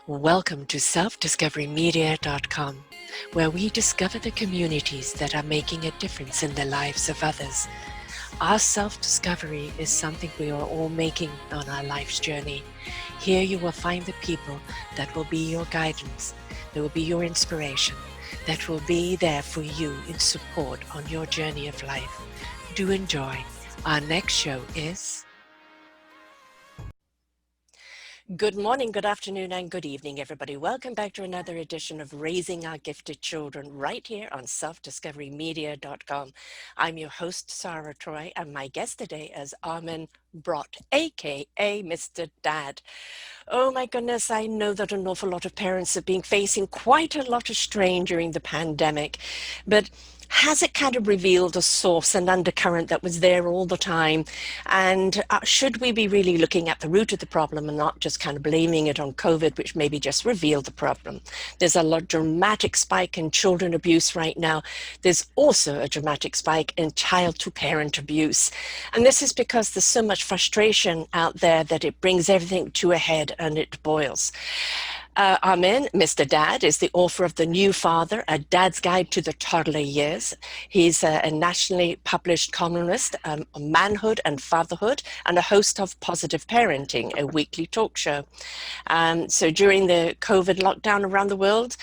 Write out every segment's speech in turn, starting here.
Welcome to selfdiscoverymedia.com, where we discover the communities that are making a difference in the lives of others. Our self-discovery is something we are all making on our life's journey. Here you will find the people that will be your guidance, that will be your inspiration, that will be there for you in support on your journey of life. Do enjoy. Our next show is... Good morning, good afternoon, and good evening, everybody. Welcome back to another edition of Raising Our Gifted Children right here on selfdiscoverymedia.com. I'm your host, Sara Troy, and my guest today is Armin Brott, aka Mr. Dad. Oh my goodness, I know that an awful lot of parents have been facing quite a lot of strain during the pandemic, but has it kind of revealed a source and undercurrent that was there all the time? And should we be really looking at the root of the problem and not just kind of blaming it on COVID, which maybe just revealed the problem? There's a dramatic spike in children abuse right now. There's also a dramatic spike in child-to-parent abuse. And this is because there's so much frustration out there that it brings everything to a head and it boils. Armin, Mr. Dad, is the author of The New Father, A Dad's Guide to the Toddler Years. He's a nationally published columnist on manhood and fatherhood and a host of Positive Parenting, a weekly talk show. So during the COVID lockdown around the world,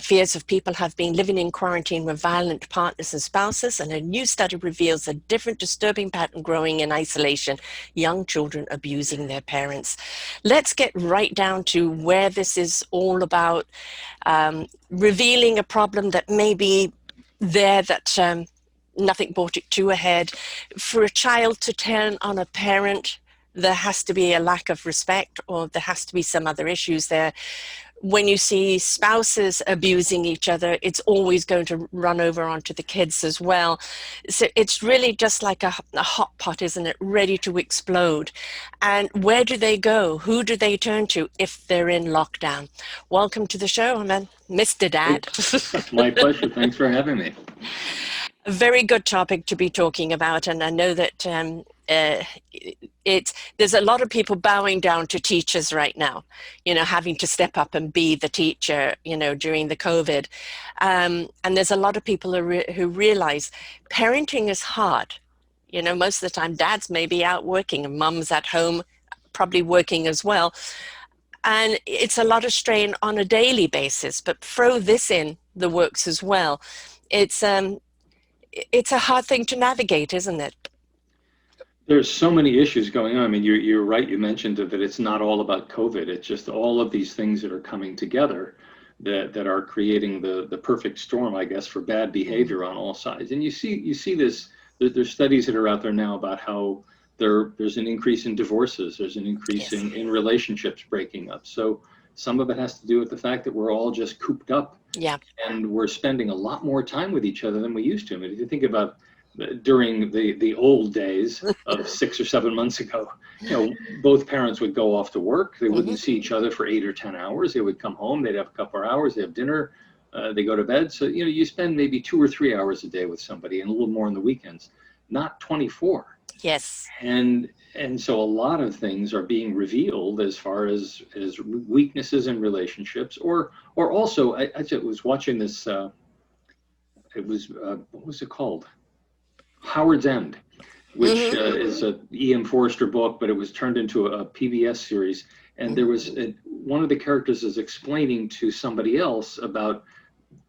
fears of people have been living in quarantine with violent partners and spouses, and a new study reveals a different disturbing pattern growing in isolation, young children abusing their parents. Let's get right down to where this is all about, revealing a problem that may be there that nothing brought it to a head. For a child to turn on a parent, there has to be a lack of respect, or there has to be some other issues there. When you see spouses abusing each other, it's always going to run over onto the kids as well. So it's really just like a hot pot, isn't it? Ready to explode. And where do they go? Who do they turn to if they're in lockdown? Welcome to the show, Mr. Dad. My pleasure. Thanks for having me. A very good topic to be talking about, and I know that there's a lot of people bowing down to teachers right now, having to step up and be the teacher, during the COVID. And there's a lot of people who realize parenting is hard. Most of the time dads may be out working and mum's at home, probably working as well. And it's a lot of strain on a daily basis, but throw this in the works as well. It's a hard thing to navigate, isn't it? There's so many issues going on. I mean, you're right. You mentioned that it's not all about COVID. It's just all of these things that are coming together that are creating the perfect storm, I guess, for bad behavior on all sides. And you see this. There's studies that are out there now about how there's an increase in divorces. There's an increase in relationships breaking up. So some of it has to do with the fact that we're all just cooped up. Yeah. And we're spending a lot more time with each other than we used to. I mean, if you think about during the old days of 6 or 7 months ago, both parents would go off to work. They wouldn't see each other for 8 or 10 hours. They would come home, they'd have a couple of hours, they have dinner, they go to bed. So, you spend maybe 2 or 3 hours a day with somebody and a little more on the weekends, not 24. Yes. And so a lot of things are being revealed as far as weaknesses in relationships, or also I was watching this. It was what was it called? Howard's End, which is a E.M. Forster book, but it was turned into a PBS series. And there was one of the characters is explaining to somebody else about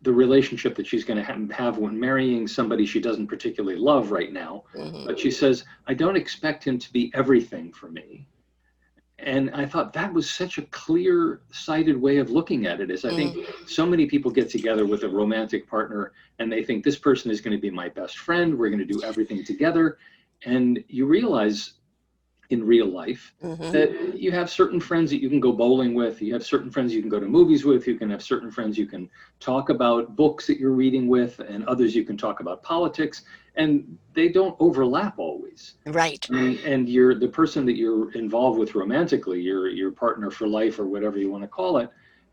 the relationship that she's going to have when marrying somebody she doesn't particularly love right now. But she says, I don't expect him to be everything for me. And I thought that was such a clear-sighted way of looking at it. Is I think so many people get together with a romantic partner and they think this person is going to be my best friend. We're going to do everything together. And you realize in real life that you have certain friends that you can go bowling with, you have certain friends you can go to movies with, you can have certain friends you can talk about books that you're reading with, and others you can talk about politics, and they don't overlap always. Right. And you're the person that you're involved with romantically, your partner for life or whatever you want to call it,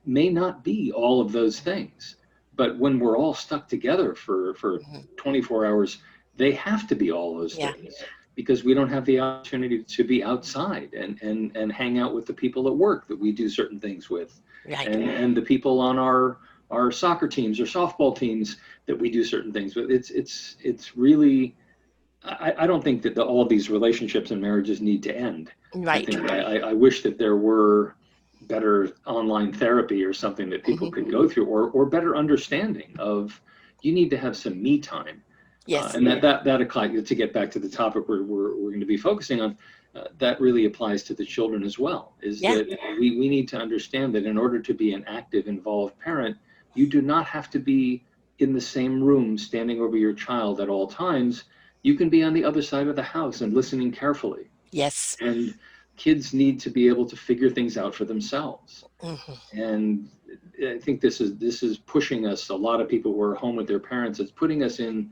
may not be all of those things. But when we're all stuck together for 24 hours, they have to be all those things. because we don't have the opportunity to be outside and hang out with the people at work that we do certain things with, Right. and the people on our soccer teams or softball teams that we do certain things with. It's really, I don't think that all of these relationships and marriages need to end. I Right. think I wish that there were better online therapy or something that people could go through, or better understanding of, you need to have some me time. Yes. And that applies, to get back to the topic we're going to be focusing on, that really applies to the children as well, is Yeah. that we need to understand that in order to be an active, involved parent, you do not have to be in the same room standing over your child at all times. You can be on the other side of the house and listening carefully. Yes. And kids need to be able to figure things out for themselves. And I think this is pushing us, a lot of people who are home with their parents, it's putting us in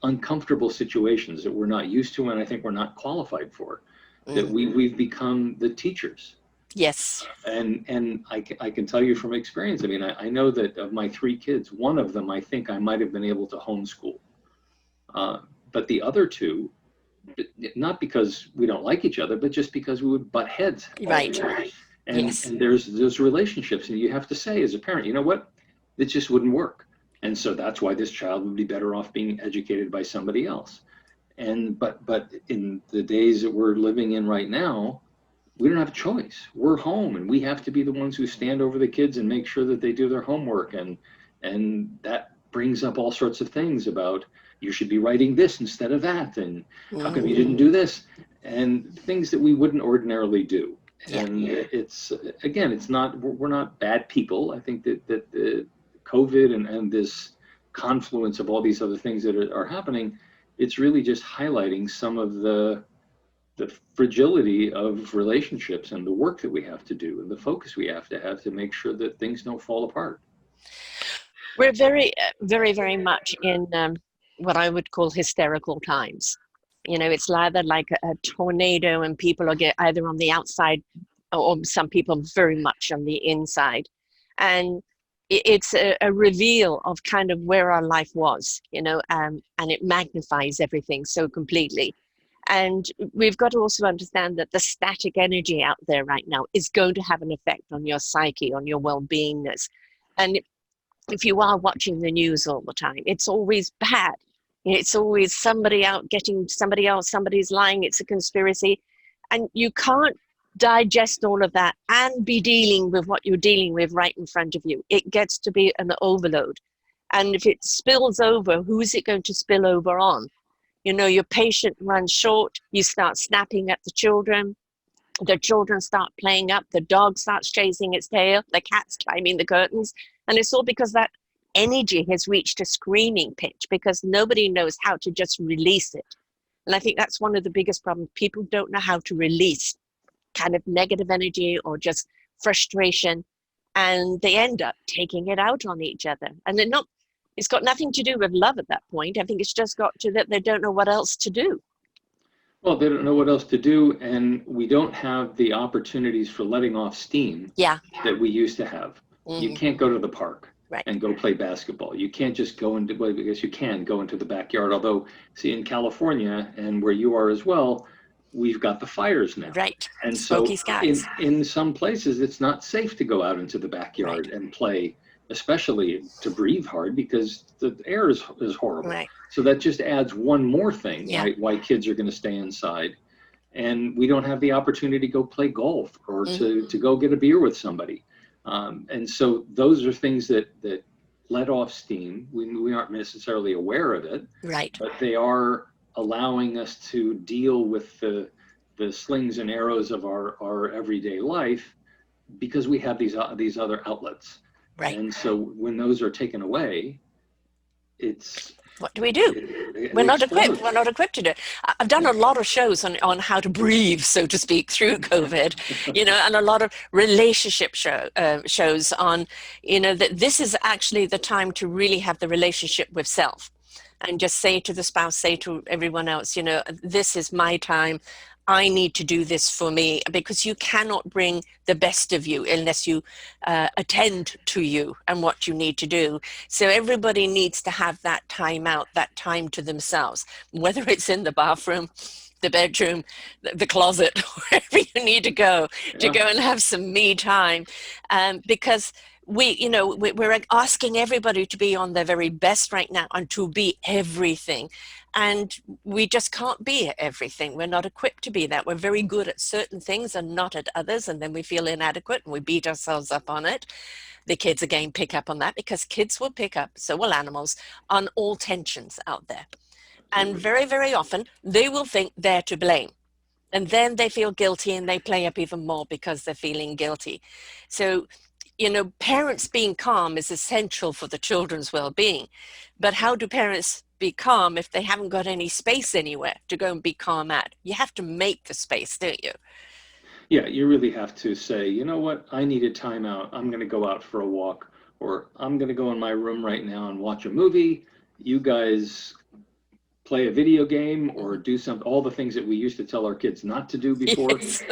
uncomfortable situations that we're not used to, and I think we're not qualified for. That we've become the teachers. Yes. And I can tell you from experience, I mean, I know that of my 3 kids, one of them I think I might have been able to homeschool. But the other 2, not because we don't like each other, but just because we would butt heads all Right. the time. Yes. And there's relationships, and you have to say as a parent, you know what, it just wouldn't work. And so that's why this child would be better off being educated by somebody else. And but in the days that we're living in right now, we don't have a choice. We're home, and we have to be the ones who stand over the kids and make sure that they do their homework. And that brings up all sorts of things about, you should be writing this instead of that, and how come you didn't do this, and things that we wouldn't ordinarily do. Yeah. And it's, again, it's not, we're not bad people. I think that the COVID and this confluence of all these other things that are happening, it's really just highlighting some of the fragility of relationships and the work that we have to do and the focus we have to make sure that things don't fall apart. We're very, very much in what I would call hysterical times. You know, it's either like a tornado, and people are either on the outside, or some people very much on the inside. And it's a reveal of kind of where our life was, you know, and it magnifies everything so completely. And we've got to also understand that the static energy out there right now is going to have an effect on your psyche, on your well-beingness. And if you are watching the news all the time, it's always bad. It's always somebody out getting somebody else, somebody's lying, it's a conspiracy. And you can't digest all of that and be dealing with what you're dealing with right in front of you. It gets to be an overload. And if it spills over, who is it going to spill over on? You know, your patient runs short, you start snapping at the children start playing up, the dog starts chasing its tail, the cat's climbing the curtains. And it's all because that energy has reached a screaming pitch, because nobody knows how to just release it. And I think that's one of the biggest problems. People don't know how to release kind of negative energy or just frustration, and they end up taking it out on each other. And it's got nothing to do with love at that point. I think it's just got to that they don't know what else to do. Well, they don't know what else to do, and we don't have the opportunities for letting off steam that we used to have. You can't go to the park and go play basketball. You can't just go into, well, I guess you can go into the backyard, although, see, in California and where you are as well, we've got the fires now. Right. And Smoky so skies. in some places, it's not safe to go out into the backyard and play, especially to breathe hard, because the air is horrible. Right. So that just adds one more thing why kids are going to stay inside. And we don't have the opportunity to go play golf or to go get a beer with somebody. And so those are things that let off steam. We aren't necessarily aware of it, but they are allowing us to deal with the slings and arrows of our everyday life, because we have these other outlets. And so when those are taken away, it's, what do we do? We're not equipped. We're not equipped to do it. I've done a lot of shows on how to breathe, so to speak, through COVID, you know, and a lot of relationship shows on, you know, that this is actually the time to really have the relationship with self, and just say to the spouse, say to everyone else, you know, this is my time. I need to do this for me, because you cannot bring the best of you unless you attend to you and what you need to do. So everybody needs to have that time out, that time to themselves, whether it's in the bathroom the bedroom, the closet, wherever you need to Yeah. go and have some me time, because we're asking everybody to be on their very best right now and to be everything, and we just can't be everything. We're not equipped to be that. We're very good at certain things and not at others, and then we feel inadequate and we beat ourselves up on it. The kids again pick up on that, because kids will pick up, so will animals, on all tensions out there. And Absolutely. very, very often they will think they're to blame. And then they feel guilty and they play up even more because they're feeling guilty. So, parents being calm is essential for the children's well-being. But how do parents be calm if they haven't got any space anywhere to go and be calm at? You have to make the space, don't you? Yeah, you really have to say, you know what, I need a timeout. I'm going to go out for a walk, or I'm going to go in my room right now and watch a movie. You guys play a video game or Mhm. do all the things that we used to tell our kids not to do before. Yes.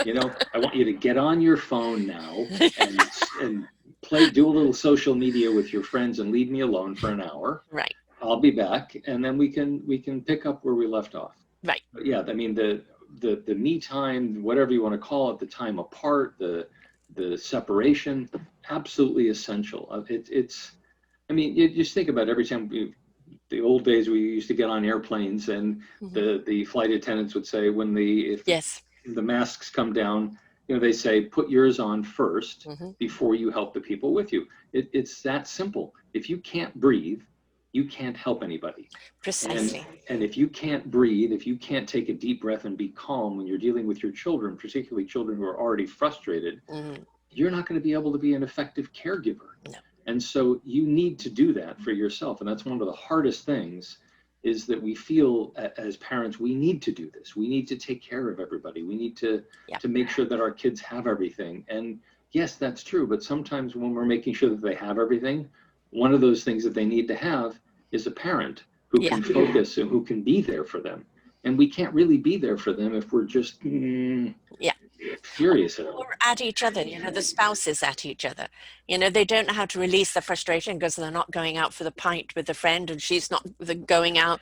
I want you to get on your phone now and do a little social media with your friends and leave me alone for an hour. Right, I'll be back, and then we can pick up where we left off. right. But yeah, I mean the me time, whatever you want to call it, the time apart, the separation, absolutely essential. It's I mean, you just think about every time the old days we used to get on airplanes, and Mhm. the flight attendants would say, if Yes. the masks come down, they say put yours on first Hmm. before you help the people with you. It's that simple. If you can't breathe, you can't help anybody. And Precisely. and if you can't breathe, if you can't take a deep breath and be calm when you're dealing with your children, particularly children who are already frustrated, Hmm. you're not going to be able to be an effective caregiver. No. And so you need to do that for yourself. And that's one of the hardest things, is that we feel as parents, we need to do this. We need to take care of everybody. We need Yeah. to make sure that our kids have everything. And yes, that's true. But sometimes when we're making sure that they have everything, one of those things that they need to have is a parent who Yeah. can focus and who can be there for them. And we can't really be there for them if we're just Yeah. furious at them. Or at each other, the spouses at each other. They don't know how to release the frustration because they're not going out for the pint with a friend, and she's not going out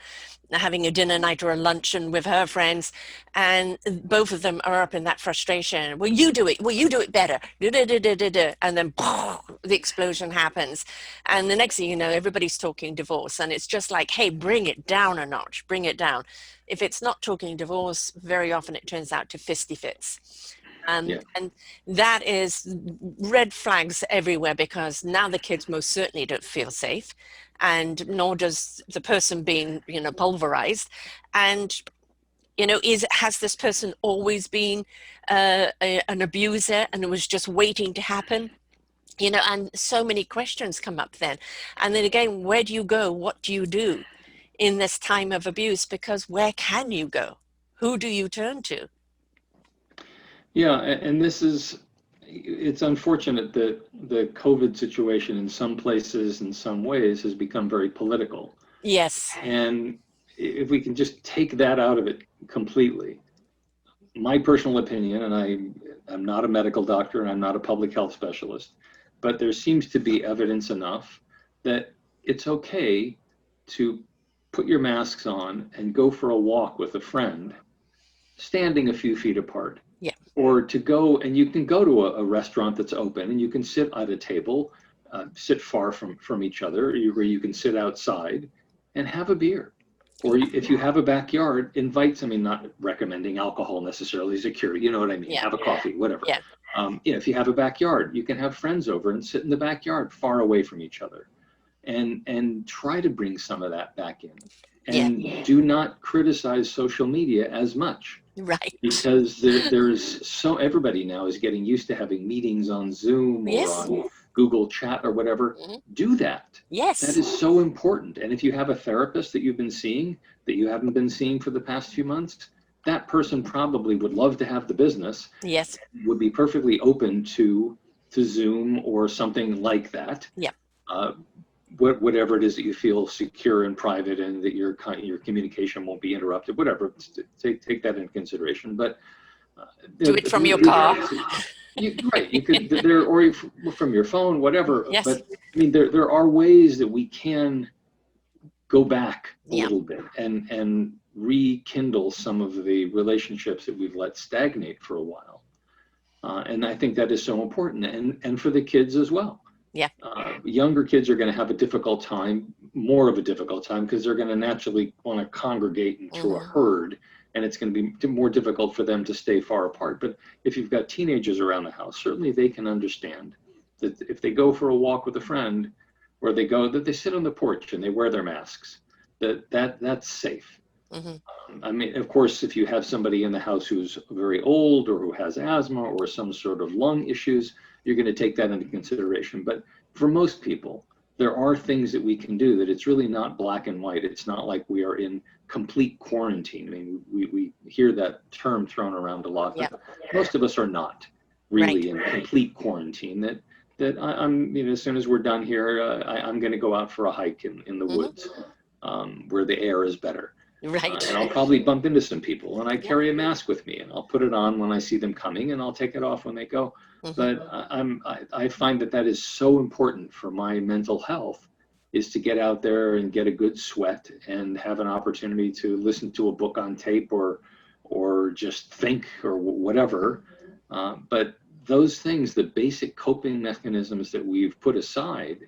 having a dinner night or a luncheon with her friends, and both of them are up in that frustration. Well, you do it. Well, you do it better. And then the explosion happens, and the next thing you know, everybody's talking divorce, and it's just like, hey, bring it down a notch, bring it down. If it's not talking divorce, very often it turns out to fisty fits. Yeah. And that is red flags everywhere, because now the kids most certainly don't feel safe, and nor does the person being, pulverized. And, has this person always been an abuser and it was just waiting to happen? And so many questions come up then. And then again, where do you go? What do you do in this time of abuse? Because where can you go? Who do you turn to? Yeah, and it's unfortunate that the COVID situation in some places, in some ways, has become very political. Yes. And if we can just take that out of it completely, my personal opinion, and I'm not a medical doctor and I'm not a public health specialist, but there seems to be evidence enough that it's okay to put your masks on and go for a walk with a friend, standing a few feet apart, Yeah. or to go, and you can go to a restaurant that's open and you can sit at a table, sit far from each other, where you can sit outside and have a beer. Or Yeah. if you have a backyard, invite somebody, not recommending alcohol necessarily as a cure, you know what I mean? Yeah. Have a coffee, whatever. Yeah. If you have a backyard, you can have friends over and sit in the backyard far away from each other, and try to bring some of that back in. Yeah. And do not criticize social media as much, Right. because everybody now is getting used to having meetings on Zoom or Yes. on Google Chat or whatever. Mhm. Do that. That Yes. is so important. And if you have a therapist that you've been seeing that you haven't been seeing for the past few months, that person probably would love to have the business, Yes. would be perfectly open to Zoom or something like that. Yeah. Uh, whatever it is that you feel secure and private, and that your communication won't be interrupted, whatever, take that into consideration. But Do it from your car. right, you could there, or from your phone, whatever. Yes. But I mean, there are ways that we can go back a Yeah. little bit and rekindle some of the relationships that we've let stagnate for a while. And I think that is so important, and for the kids as well. Yeah. Younger kids are going to have a difficult time, more of a difficult time, because they're going to naturally want to congregate into a Mm-hmm. herd, and it's going to be more difficult for them to stay far apart. But if you've got teenagers around the house, certainly they can understand that if they go for a walk with a friend, or that they sit on the porch and they wear their masks, that's safe. Mm-hmm. I mean, of course, if you have somebody in the house who's very old or who has asthma or some sort of lung issues, you're going to take that into consideration. But for most people, there are things that we can do that it's really not black and white. It's not like we are in complete quarantine. I mean, we hear that term thrown around a lot, Yeah. but most of us are not Right. really in complete quarantine. I'm, as soon as we're done here, I'm going to go out for a hike in the Mm-hmm. woods, where the air is better. Right. And I'll probably bump into some people, and I Yeah. carry a mask with me, and I'll put it on when I see them coming, and I'll take it off when they go. Mm-hmm. But I find that is so important for my mental health, is to get out there and get a good sweat and have an opportunity to listen to a book on tape, or just think, or whatever. But those things, the basic coping mechanisms that we've put aside,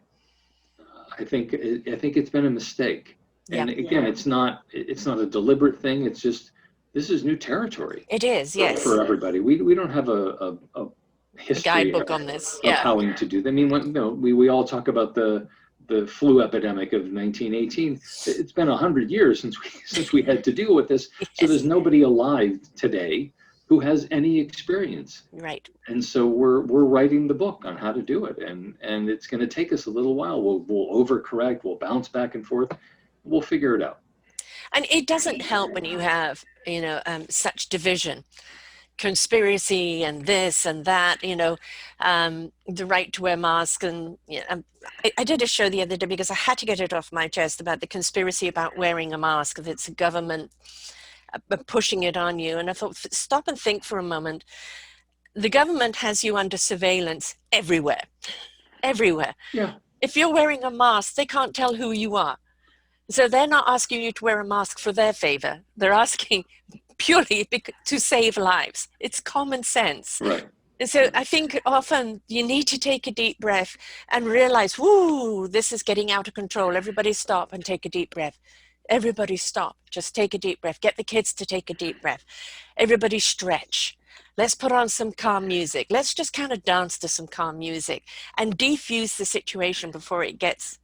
I think it's been a mistake. Yeah. And again, it's not a deliberate thing. It's just, this is new territory It is. Yes. for everybody. We don't have a A history guidebook on this. of Yeah. how to do that. I mean, we all talk about the flu epidemic of 1918. It's been 100 years since we had to deal with this. So there's Yes. nobody alive today who has any experience. Right. And so we're writing the book on how to do it, and it's going to take us a little while. We'll overcorrect, we'll bounce back and forth, we'll figure it out. And it doesn't help when you have, such division, conspiracy and this and that, the right to wear masks. And I did a show the other day because I had to get it off my chest about the conspiracy about wearing a mask, if it's a government pushing it on you. And I thought, stop and think for a moment. The government has you under surveillance everywhere, everywhere. Yeah. If you're wearing a mask, they can't tell who you are. So they're not asking you to wear a mask for their favor. They're asking purely to save lives. It's common sense. Right. And so I think often you need to take a deep breath and realize, whoo, this is getting out of control. Everybody stop and take a deep breath. Everybody stop. Just take a deep breath. Get the kids to take a deep breath. Everybody stretch. Let's put on some calm music. Let's just kind of dance to some calm music and defuse the situation before it gets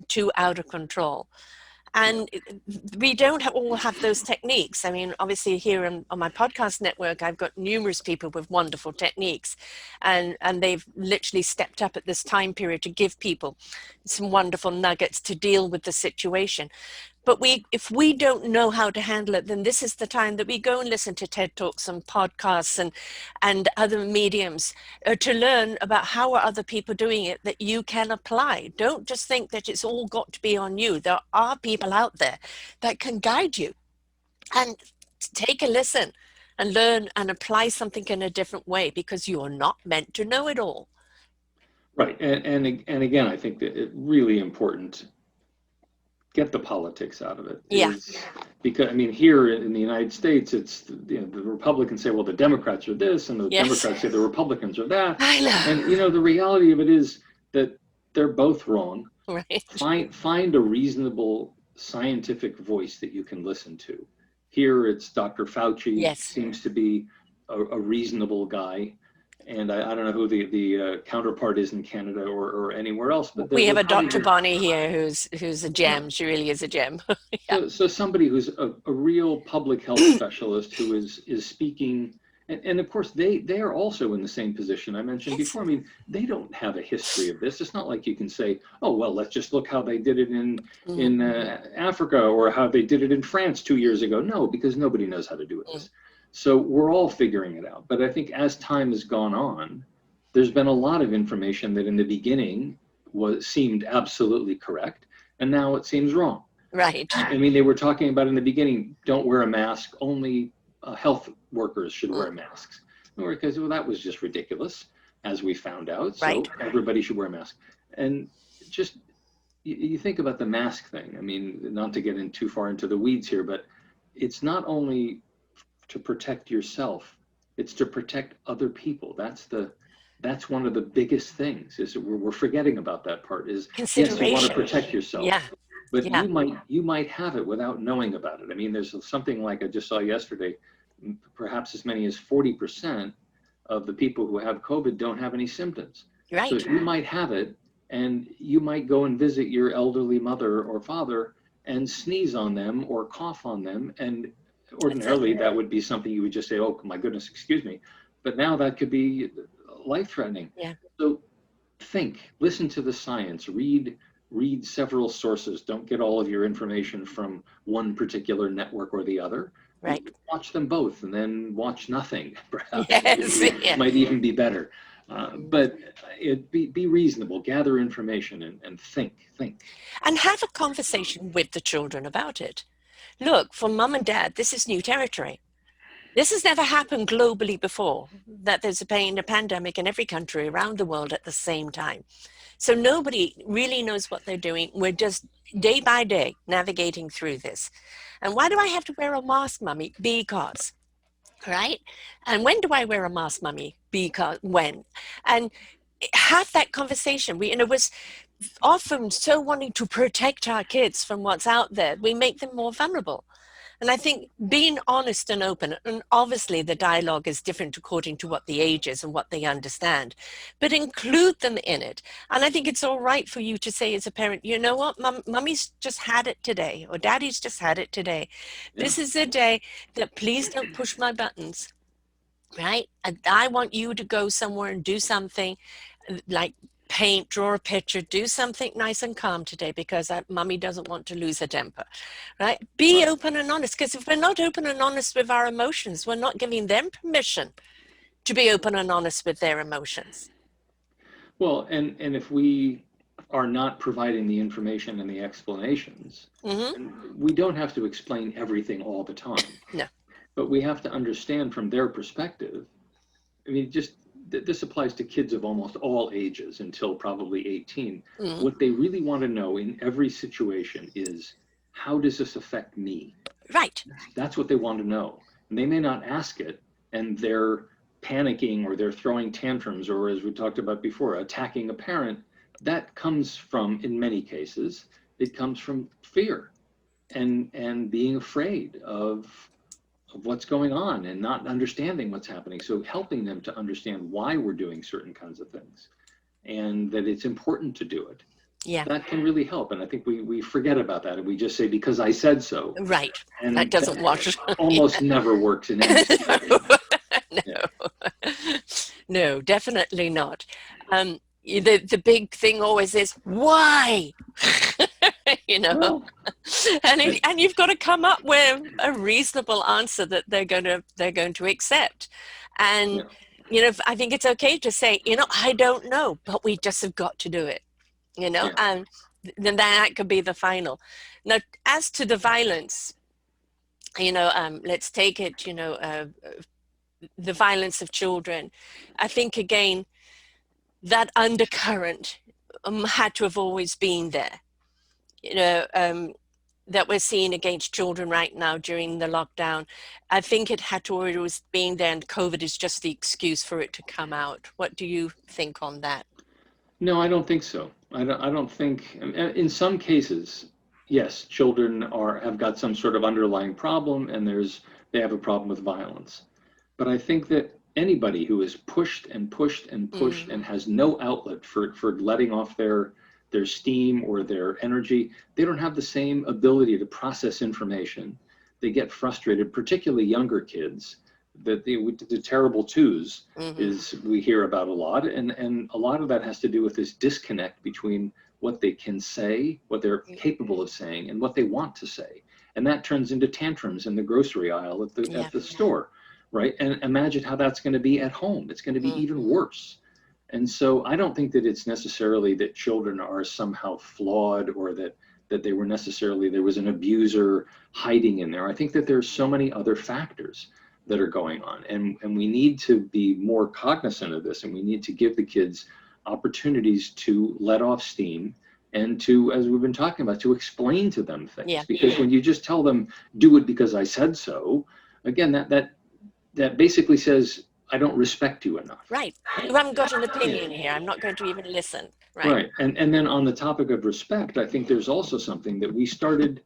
too out of control. And we don't all have those techniques. I mean, obviously here on my podcast network, I've got numerous people with wonderful techniques, and they've literally stepped up at this time period to give people some wonderful nuggets to deal with the situation. But if we don't know how to handle it, then this is the time that we go and listen to TED Talks and podcasts and other mediums to learn about how are other people doing it that you can apply. Don't just think that it's all got to be on you. There are people out there that can guide you. And take a listen and learn and apply something in a different way, because you're not meant to know it all. Right. And again, I think that it's really important, get the politics out of it. Yeah. Because I mean, here in the United States, it's the Republicans say, well, the Democrats are this, and the Yes. Democrats say the Republicans are that. I know. And the reality of it is that they're both wrong. Right. Find a reasonable scientific voice that you can listen to. Here it's Dr. Fauci. Yes. Seems to be a reasonable guy. And I don't know who the counterpart is in Canada or anywhere else. But we have a Dr. Bonnie here who's a gem. Yeah. She really is a gem. Yeah. So somebody who's a real public health specialist who is speaking. And of course, they are also in the same position I mentioned before. I mean, they don't have a history of this. It's not like you can say, oh, well, let's just look how they did it in Africa, or how they did it in France 2 years ago. No, because nobody knows how to do it. So we're all figuring it out. But I think as time has gone on, there's been a lot of information that in the beginning seemed absolutely correct, and now it seems wrong. Right. I mean, they were talking about in the beginning, don't wear a mask, only health workers should wear masks. Because that was just ridiculous, as we found out. So everybody should wear a mask. And just you think about the mask thing. I mean, not to get in too far into the weeds here, but it's not only to protect yourself, it's to protect other people. That's one of the biggest things is that we're forgetting about that part is yes, you want to Consideration. protect yourself, Yeah. but Yeah. you might have it without knowing about it. I mean, there's something like I just saw yesterday, perhaps as many as 40% of the people who have COVID don't have any symptoms. So Right. you might have it, and you might go and visit your elderly mother or father and sneeze on them or cough on them. And That's it. ordinarily, that would be something you would just say, oh, my goodness, excuse me. But now that could be life threatening. Yeah. So think, listen to the science, read several sources. Don't get all of your information from one particular network or the other. Right. Watch them both and then watch nothing, perhaps. Yes. Yeah. Might even be better. But be reasonable, gather information and think. And have a conversation with the children about it. Look, for mum and dad, this is new territory. This has never happened globally before, that there's a pandemic in every country around the world at the same time. So nobody really knows what they're doing. We're just day by day navigating through this. And why do I have to wear a mask, mummy? Because, right? And when do I wear a mask, mummy? Because, when? And have that conversation. We, was often so wanting to protect our kids from what's out there, we make them more vulnerable. And I think being honest and open, and obviously the dialogue is different according to what the age is and what they understand, but include them in it. And I think it's all right for you to say as a parent, you know what, mummy's just had it today, or daddy's just had it today. Yeah. This is a day that please don't push my buttons, right? And I want you to go somewhere and do something like paint, draw a picture, do something nice and calm today because mummy doesn't want to lose her temper, right? Be open and honest, because if we're not open and honest with our emotions, we're not giving them permission to be open and honest with their emotions. Well, and if we are not providing the information and the explanations, we don't have to explain everything all the time. No. But we have to understand from their perspective. I mean, just this applies to kids of almost all ages until probably 18. What they really want to know in every situation is, how does this affect me? Right. That's what they want to know. And they may not ask it, and they're panicking or they're throwing tantrums, or as we talked about before, attacking a parent. That comes from, in many cases, it comes from fear and being afraid of what's going on and not understanding what's happening. So helping them to understand why we're doing certain kinds of things and that it's important to do it. Yeah. That can really help. And I think we forget about that. And we just say, because I said so. Right. And that doesn't work. Almost never works in any situation. No. Yeah. No, definitely not. The big thing always is, why? Well, and you've got to come up with a reasonable answer that they're going to accept. And I think it's okay to say, I don't know, but we just have got to do it. And then that could be the final. Now, as to the violence, let's take it, the violence of children. I think again that undercurrent had to have always been there. That we're seeing against children right now during the lockdown. I think it had to always been there, and COVID is just the excuse for it to come out. What do you think on that? No, I don't think so. I don't think, in some cases, yes, children have got some sort of underlying problem and they have a problem with violence. But I think that anybody who is pushed and pushed and pushed and has no outlet for letting off their steam or their energy, they don't have the same ability to process information. They get frustrated, particularly younger kids. That the terrible twos is we hear about a lot, and a lot of that has to do with this disconnect between what they can say, what they're capable of saying, and what they want to say, and that turns into tantrums in the grocery aisle at the store, right? And imagine how that's going to be at home. It's going to be even worse. And so I don't think that it's necessarily that children are somehow flawed or that there was an abuser hiding in there. I think that there's so many other factors that are going on, and we need to be more cognizant of this, and we need to give the kids opportunities to let off steam and to, as we've been talking about, to explain to them things. Yeah. Because when you just tell them, do it because I said so, again, that basically says, I don't respect you enough. Right. You haven't got an opinion here. I'm not going to even listen. Right. And then on the topic of respect, I think there's also something that we started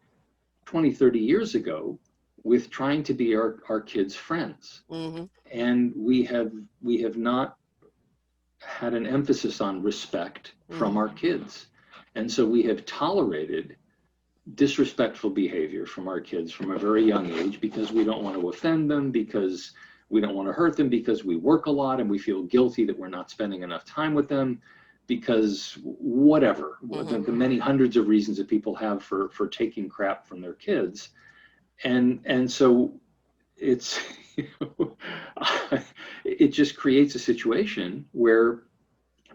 20, 30 years ago with trying to be our kids' friends. Mm-hmm. And we have not had an emphasis on respect from our kids. And so we have tolerated disrespectful behavior from our kids from a very young age because we don't want to offend them, because we don't want to hurt them, because we work a lot and we feel guilty that we're not spending enough time with them, because whatever, the many hundreds of reasons that people have for taking crap from their kids. And so it's, it just creates a situation where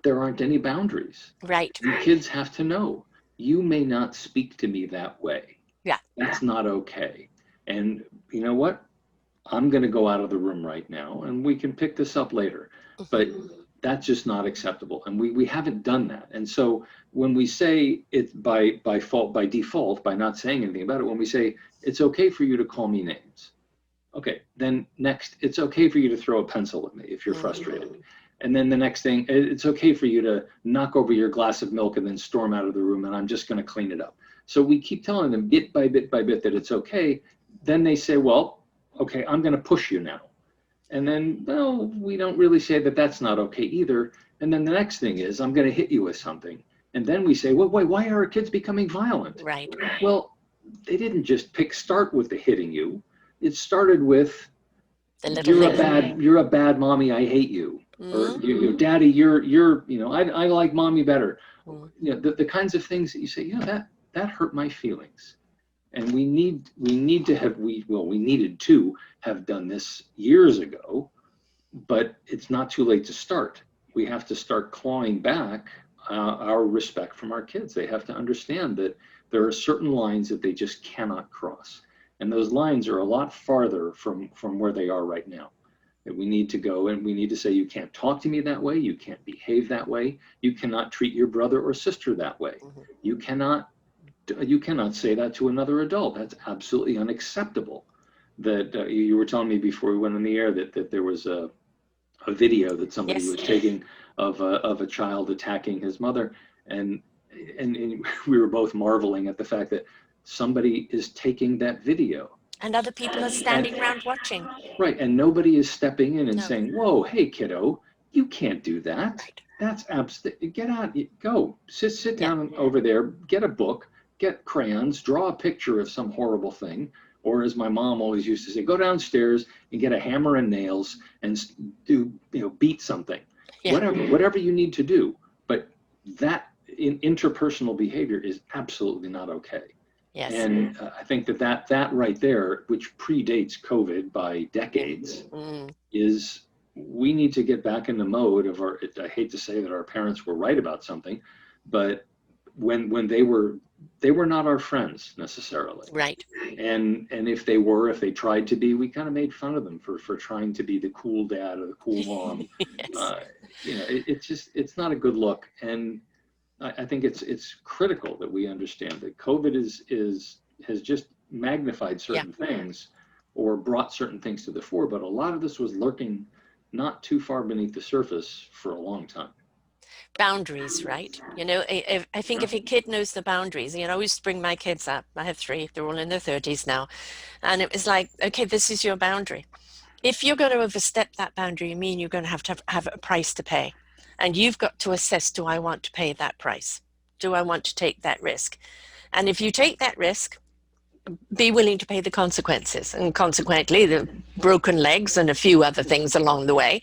there aren't any boundaries. Right. And kids have to know, you may not speak to me that way. Yeah. That's not okay. And you know what? I'm going to go out of the room right now and we can pick this up later. But that's just not acceptable. And we haven't done that. And so when we say it by default, by not saying anything about it, when we say it's okay for you to call me names. Okay, then next, it's okay for you to throw a pencil at me if you're frustrated. And then the next thing, it's okay for you to knock over your glass of milk and then storm out of the room and I'm just going to clean it up. So we keep telling them bit by bit by bit that it's okay. Then they say, well, okay, I'm going to push you now. And then, well, we don't really say that that's not okay either. And then the next thing is, I'm going to hit you with something. And then we say, well, wait, why are our kids becoming violent? Right. Well, they didn't just start with the hitting you. It started with, you're a bad mommy, I hate you. Or daddy, I like mommy better. You know, the kinds of things that you say, yeah, that hurt my feelings. And we needed to have done this years ago, but it's not too late to start. We have to start clawing back our respect from our kids. They have to understand that there are certain lines that they just cannot cross. And those lines are a lot farther from where they are right now. That we need to go and we need to say, you can't talk to me that way. You can't behave that way. You cannot treat your brother or sister that way. You cannot say that to another adult. That's absolutely unacceptable. That you were telling me before we went on the air that there was a video that somebody was taking of a child attacking his mother, and we were both marveling at the fact that somebody is taking that video. And other people are standing around watching. Right, and nobody is stepping in and saying, whoa, hey kiddo, you can't do that. Right. That's absolutely, get out, go, sit down over there, get a book, get crayons, draw a picture of some horrible thing, or as my mom always used to say, go downstairs and get a hammer and nails and beat something. Whatever you need to do. But that interpersonal behavior is absolutely not okay. Yes. And I think that right there, which predates COVID by decades, is we need to get back in the mode of I hate to say that our parents were right about something, but when they were not our friends necessarily. Right. And if they tried to be, we kind of made fun of them for trying to be the cool dad or the cool mom. It's not a good look. And I think it's critical that we understand that COVID has just magnified certain things or brought certain things to the fore, but a lot of this was lurking not too far beneath the surface for a long time. Boundaries, right? I think if a kid knows the boundaries, I always bring my kids up. I have 3, they're all in their 30s now. And it was like, okay, this is your boundary. If you're going to overstep that boundary, you're going to have a price to pay. And you've got to assess, do I want to pay that price? Do I want to take that risk? And if you take that risk, be willing to pay the consequences. And consequently, the broken legs and a few other things along the way.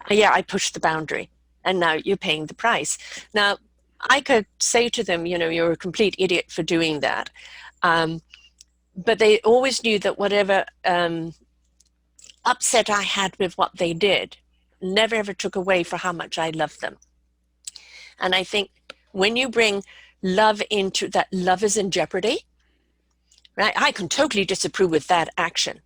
I pushed the boundary. And now you're paying the price. Now, I could say to them, you're a complete idiot for doing that. But they always knew that whatever upset I had with what they did never ever took away for how much I loved them. And I think when you bring love into that, love is in jeopardy, right? I can totally disapprove with that action.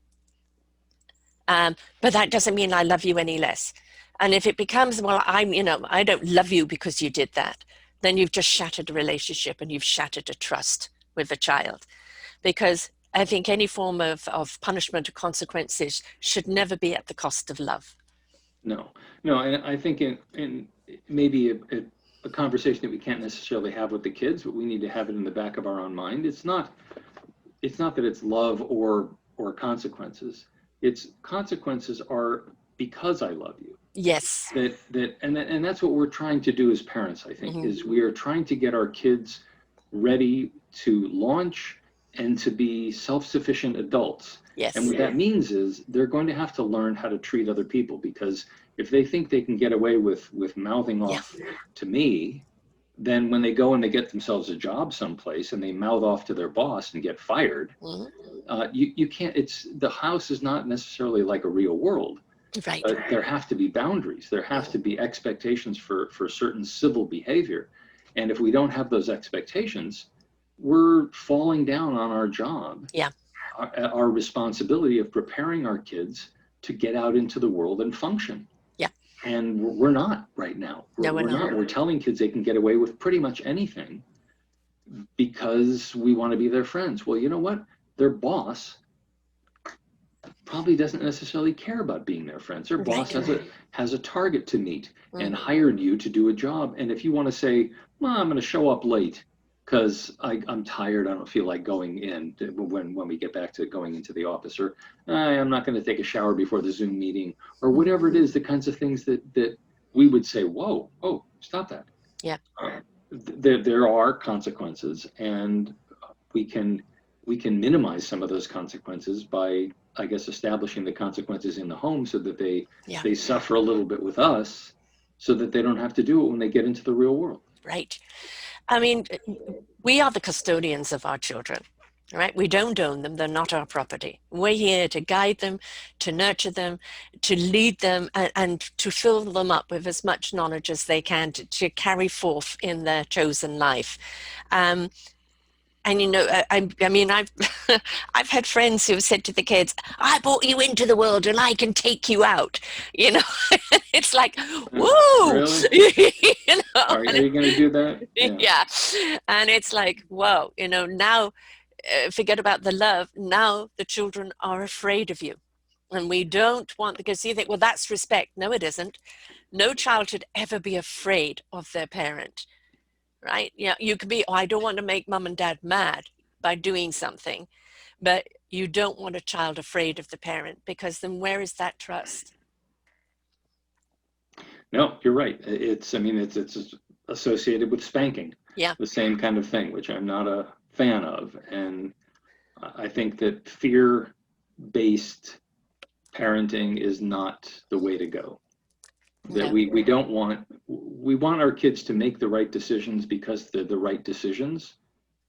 But that doesn't mean I love you any less. And if it becomes, well, I don't love you because you did that, then you've just shattered a relationship and you've shattered a trust with the child. Because I think any form of punishment or consequences should never be at the cost of love. No, no, and I think in maybe a conversation that we can't necessarily have with the kids, but we need to have it in the back of our own mind. It's not that it's love or consequences. It's consequences are because I love you. Yes. And that's what we're trying to do as parents, I think, is we are trying to get our kids ready to launch and to be self-sufficient adults. Yes. And what that means is they're going to have to learn how to treat other people, because if they think they can get away with mouthing off to me, then when they go and they get themselves a job someplace and they mouth off to their boss and get fired, you can't. The house is not necessarily like a real world. Right. But there have to be boundaries. There have to be expectations for certain civil behavior. And if we don't have those expectations, we're falling down on our job, our responsibility of preparing our kids to get out into the world and function. Yeah. And we're not right now. We're not. We're telling kids they can get away with pretty much anything because we want to be their friends. Well, you know what? Their boss probably doesn't necessarily care about being their friends. Their boss has a target to meet and hired you to do a job. And if you want to say, well, I'm going to show up late because I'm tired, I don't feel like going in when we get back to going into the office, or I'm not going to take a shower before the Zoom meeting, or whatever it is, the kinds of things that we would say, whoa, oh, stop that. Yeah. There are consequences, and we can minimize some of those consequences by, I guess, establishing the consequences in the home so that they suffer a little bit with us, so that they don't have to do it when they get into the real world. Right. I mean, we are the custodians of our children, right? We don't own them. They're not our property. We're here to guide them, to nurture them, to lead them, and to fill them up with as much knowledge as they can to carry forth in their chosen life. And, you know, I mean, I've I've had friends who have said to the kids, I brought you into the world and I can take you out. You know, it's like, whoa. Really? You know? Are you going to do that? Yeah. And it's like, whoa, you know, now forget about the love. Now the children are afraid of you. And we don't want, because you think, well, that's respect. No, it isn't. No child should ever be afraid of their parent. Right? Yeah, you could be, oh, I don't want to make mom and dad mad by doing something, but you don't want a child afraid of the parent, because then where is that trust? No, you're right. It's associated with spanking. Yeah. The same kind of thing, which I'm not a fan of. And I think that fear-based parenting is not the way to go. That we don't want, we want our kids to make the right decisions because they're the right decisions,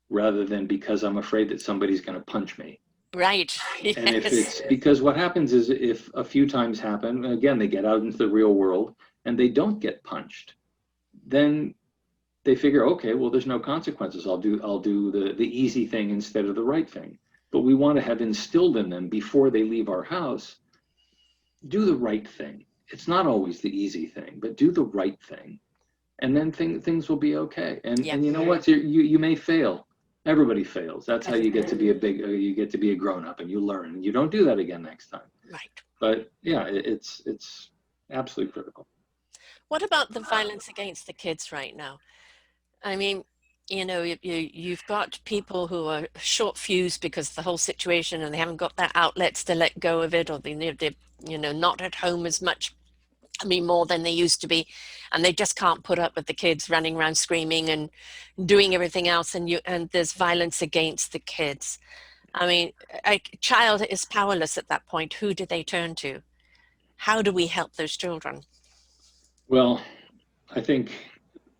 rather than because I'm afraid that somebody's going to punch me. Right. Yes. And if it's because what happens is, if a few times happen, again, they get out into the real world and they don't get punched, then they figure, okay, well, there's no consequences. I'll do the easy thing instead of the right thing. But we want to have instilled in them before they leave our house, do the right thing. It's not always the easy thing, but do the right thing, and then things will be okay. And you know what? You may fail. Everybody fails. That's how you get to be a grown up, and you learn. And you don't do that again next time. Right. But yeah, it's absolutely critical. What about the violence against the kids right now? I mean, you know, you've got people who are short fused because of the whole situation, and they haven't got their outlets to let go of it, or they're not at home as much. I mean, more than they used to be, and they just can't put up with the kids running around screaming and doing everything else, and there's violence against the kids. I mean, a child is powerless at that point. Who do they turn to? How do we help those children? Well, I think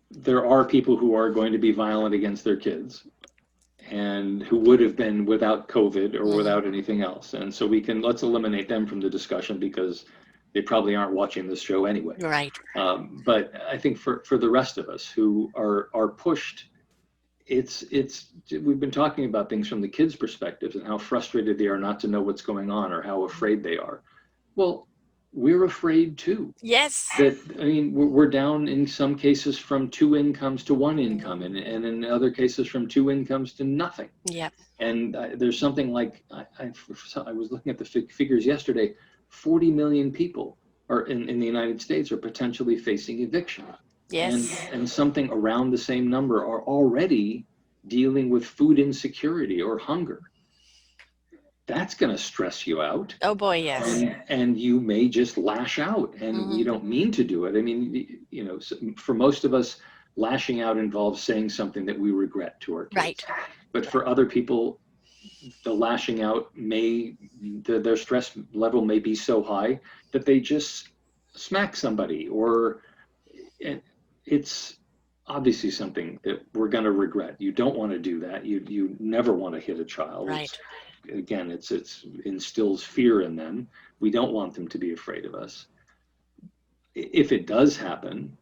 there are people who are going to be violent against their kids, and who would have been without COVID or without anything else. And so let's eliminate them from the discussion, because they probably aren't watching this show anyway. Right. But I think for the rest of us who are pushed, we've been talking about things from the kids' perspectives and how frustrated they are not to know what's going on, or how afraid they are. Well, we're afraid too. Yes. That, I mean, we're down in some cases from two incomes to one income, Mm. and in other cases from two incomes to nothing. Yep. And there's something like, I was looking at the figures yesterday, 40 million people are in the United States are potentially facing eviction. Yes. And something around the same number are already dealing with food insecurity or hunger. That's going to stress you out. Oh boy, yes. And you may just lash out, and Hmm. you don't mean to do it. I mean, you know, for most of us, lashing out involves saying something that we regret to our kids. Right. But Right. for other people, the lashing out their stress level may be so high that they just smack somebody, or it's obviously something that we're going to regret. You don't want to do that. You never want to hit a child. Right. Again, it's instills fear in them. We don't want them to be afraid of us. If it does happen,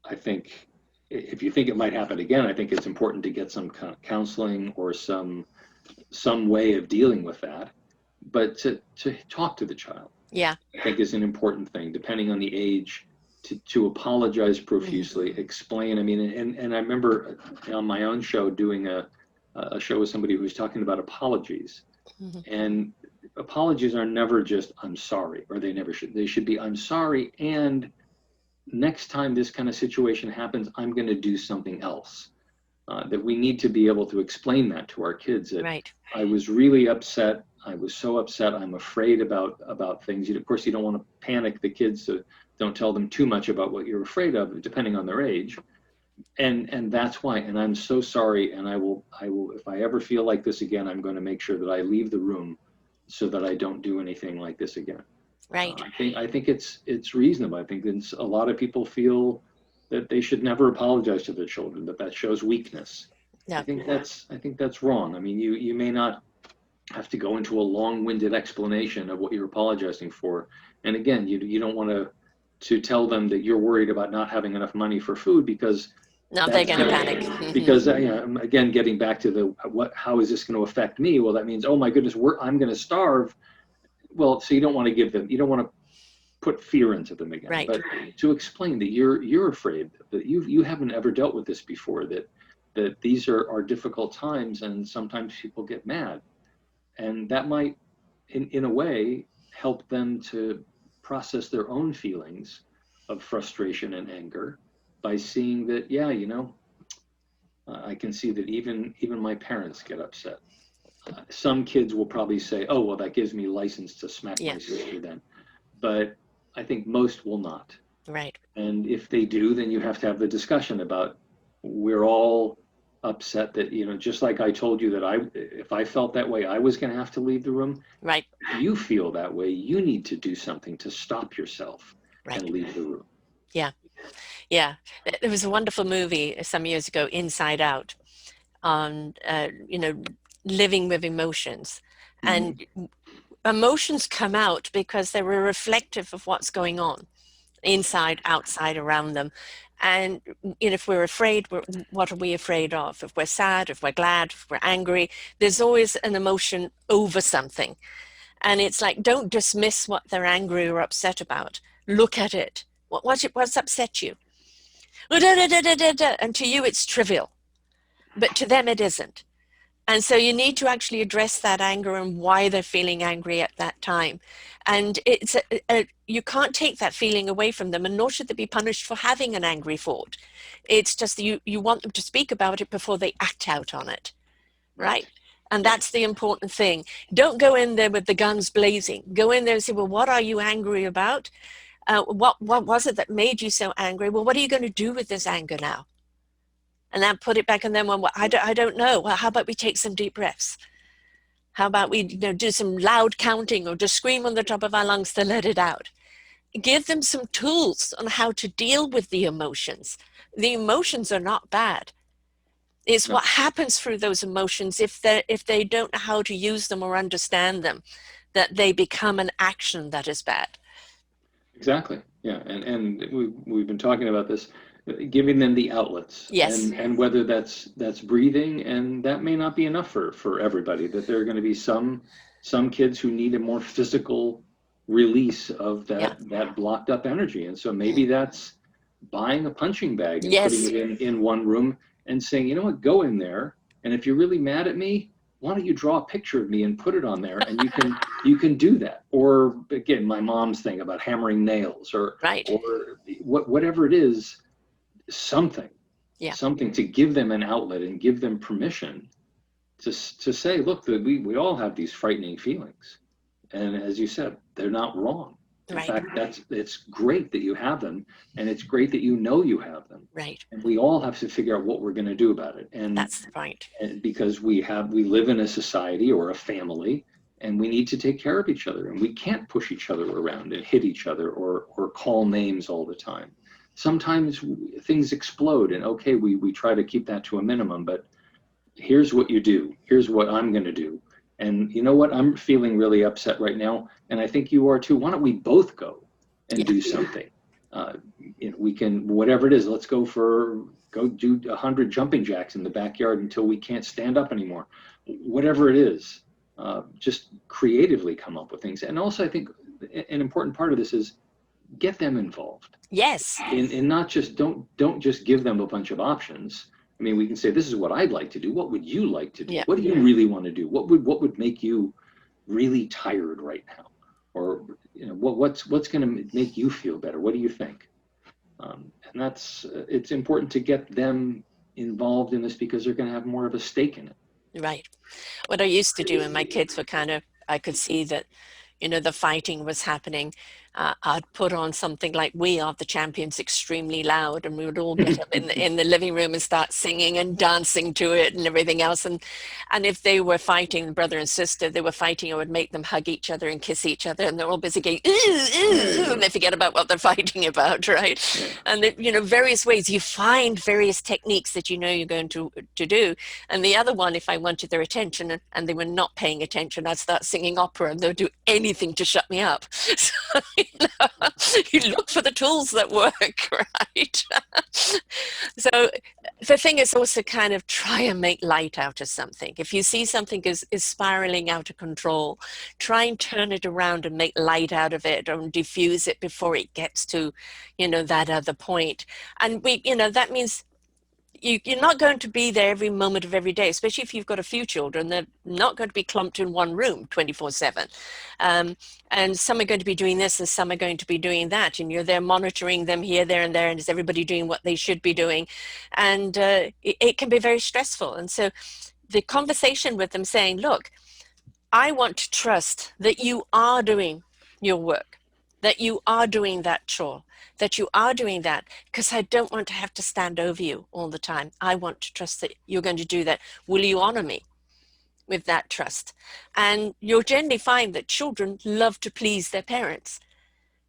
I think, if you think it might happen again, I think it's important to get some counseling or some way of dealing with that. But to talk to the child, Yeah. I think, is an important thing, depending on the age, to apologize Hmm. profusely, explain. I mean, and I remember on my own show doing a show with somebody who was talking about apologies. Hmm. And apologies are never just "I'm sorry," or they never should. They should be "I'm sorry, and next time this kind of situation happens, I'm going to do something else." That we need to be able to explain that to our kids, that Right. I was really upset. I was so upset. I'm afraid about things. Of course, you don't want to panic the kids, so don't tell them too much about what you're afraid of, depending on their age. And that's why. And I'm so sorry. And I will, if I ever feel like this again, I'm going to make sure that I leave the room so that I don't do anything like this again. Right. I think it's reasonable. I think that a lot of people feel that they should never apologize to their children, that shows weakness. I No. think that's wrong. I mean, you may not have to go into a long-winded explanation of what you're apologizing for. And again, you don't want to tell them that you're worried about not having enough money for food, because No, they're that's going to panic. Hmm. because again, getting back to how is this going to affect me? Well, that means, oh my goodness, I'm going to starve. Well, so you don't want to you don't want to put fear into them again, Right. but to explain that you're afraid, that you haven't ever dealt with this before, that these are difficult times, and sometimes people get mad, and that might, in a way, help them to process their own feelings of frustration and anger by seeing that, yeah, I can see that even my parents get upset. Some kids will probably say, oh, well, that gives me license to smack Yeah. my sister then, but I think most will not. Right. And if they do, then you have to have the discussion about, we're all upset that, just like I told you that if I felt that way, I was going to have to leave the room. Right. If you feel that way, you need to do something to stop yourself and Right. leave the room. Yeah. Yeah. There was a wonderful movie some years ago, Inside Out, on, living with emotions. And Mm-hmm. emotions come out because they're reflective of what's going on inside, outside, around them. And if we're afraid, what are we afraid of? If we're sad, if we're glad, if we're angry, there's always an emotion over something. And it's like, don't dismiss what they're angry or upset about. Look at it. What's upset you? And to you, it's trivial, but to them, it isn't. And so you need to actually address that anger and why they're feeling angry at that time. And you can't take that feeling away from them, and nor should they be punished for having an angry thought. It's just you want them to speak about it before they act out on it, right? Right. And Yeah. that's the important thing. Don't go in there with the guns blazing. Go in there and say, well, what are you angry about? What was it that made you so angry? Well, what are you going to do with this anger now? And then put it back, and then, well, I don't know. Well, how about we take some deep breaths? How about we do some loud counting, or just scream on the top of our lungs to let it out? Give them some tools on how to deal with the emotions. The emotions are not bad. It's No. what happens through those emotions, if they don't know how to use them or understand them, that they become an action that is bad. Exactly. Yeah. And we've been talking about this, giving them the outlets, Yes. and whether that's breathing, and that may not be enough for everybody, that there are going to be some kids who need a more physical release of Yeah. that blocked up energy. And so maybe that's buying a punching bag and putting Yes. it in one room and saying, you know what, go in there. And if you're really mad at me, why don't you draw a picture of me and put it on there? And you can do that. Or again, my mom's thing about hammering nails, Right. or whatever it is, something, Yeah. something to give them an outlet and give them permission to say, look, that we all have these frightening feelings. And as you said, they're not wrong. In Right. fact, it's great that you have them, and it's great that you know you have them. Right. And we all have to figure out what we're going to do about it. That's the point. And because we live in a society or a family, and we need to take care of each other, and we can't push each other around and hit each other or call names all the time. Sometimes things explode, and okay, we try to keep that to a minimum, but here's what you do. Here's what I'm going to do. And you know what? I'm feeling really upset right now, and I think you are too. Why don't we both go and Yeah. do something? We can, whatever it is, let's go do 100 jumping jacks in the backyard until we can't stand up anymore. Whatever it is, just creatively come up with things. And also, I think an important part of this is get them involved. Yes. And not just, don't just give them a bunch of options. I mean, we can say, this is what I'd like to do. What would you like to do? Yeah. What do you really want to do? What would make you really tired right now? Or, what's going to make you feel better? What do you think? And it's important to get them involved in this because they're going to have more of a stake in it. Right. What I used to do when my kids were I could see that, the fighting was happening. I'd put on something like "We Are the Champions" extremely loud, and we would all get up in the living room and start singing and dancing to it and everything else. And if they were fighting, brother and sister, they were fighting, I would make them hug each other and kiss each other, and they're all busy going, ooh, ooh, ooh, and they forget about what they're fighting about, right? And various ways you find various techniques that you're going to do. And the other one, if I wanted their attention and they were not paying attention, I'd start singing opera, and they'll do anything to shut me up. So, you look for the tools that work, right? So the thing is also kind of try and make light out of something. If you see something is spiraling out of control, try and turn it around and make light out of it, or diffuse it before it gets to, that other point. And that means you're not going to be there every moment of every day, especially if you've got a few children. They're not going to be clumped in one room 24/7. And some are going to be doing this and some are going to be doing that. And you're there monitoring them here, there, and there. And is everybody doing what they should be doing? And it can be very stressful. And so the conversation with them saying, look, I want to trust that you are doing your work, that you are doing that chore, that you are doing that, because I don't want to have to stand over you all the time. I want to trust that you're going to do that. Will you honor me with that trust? And you'll generally find that children love to please their parents,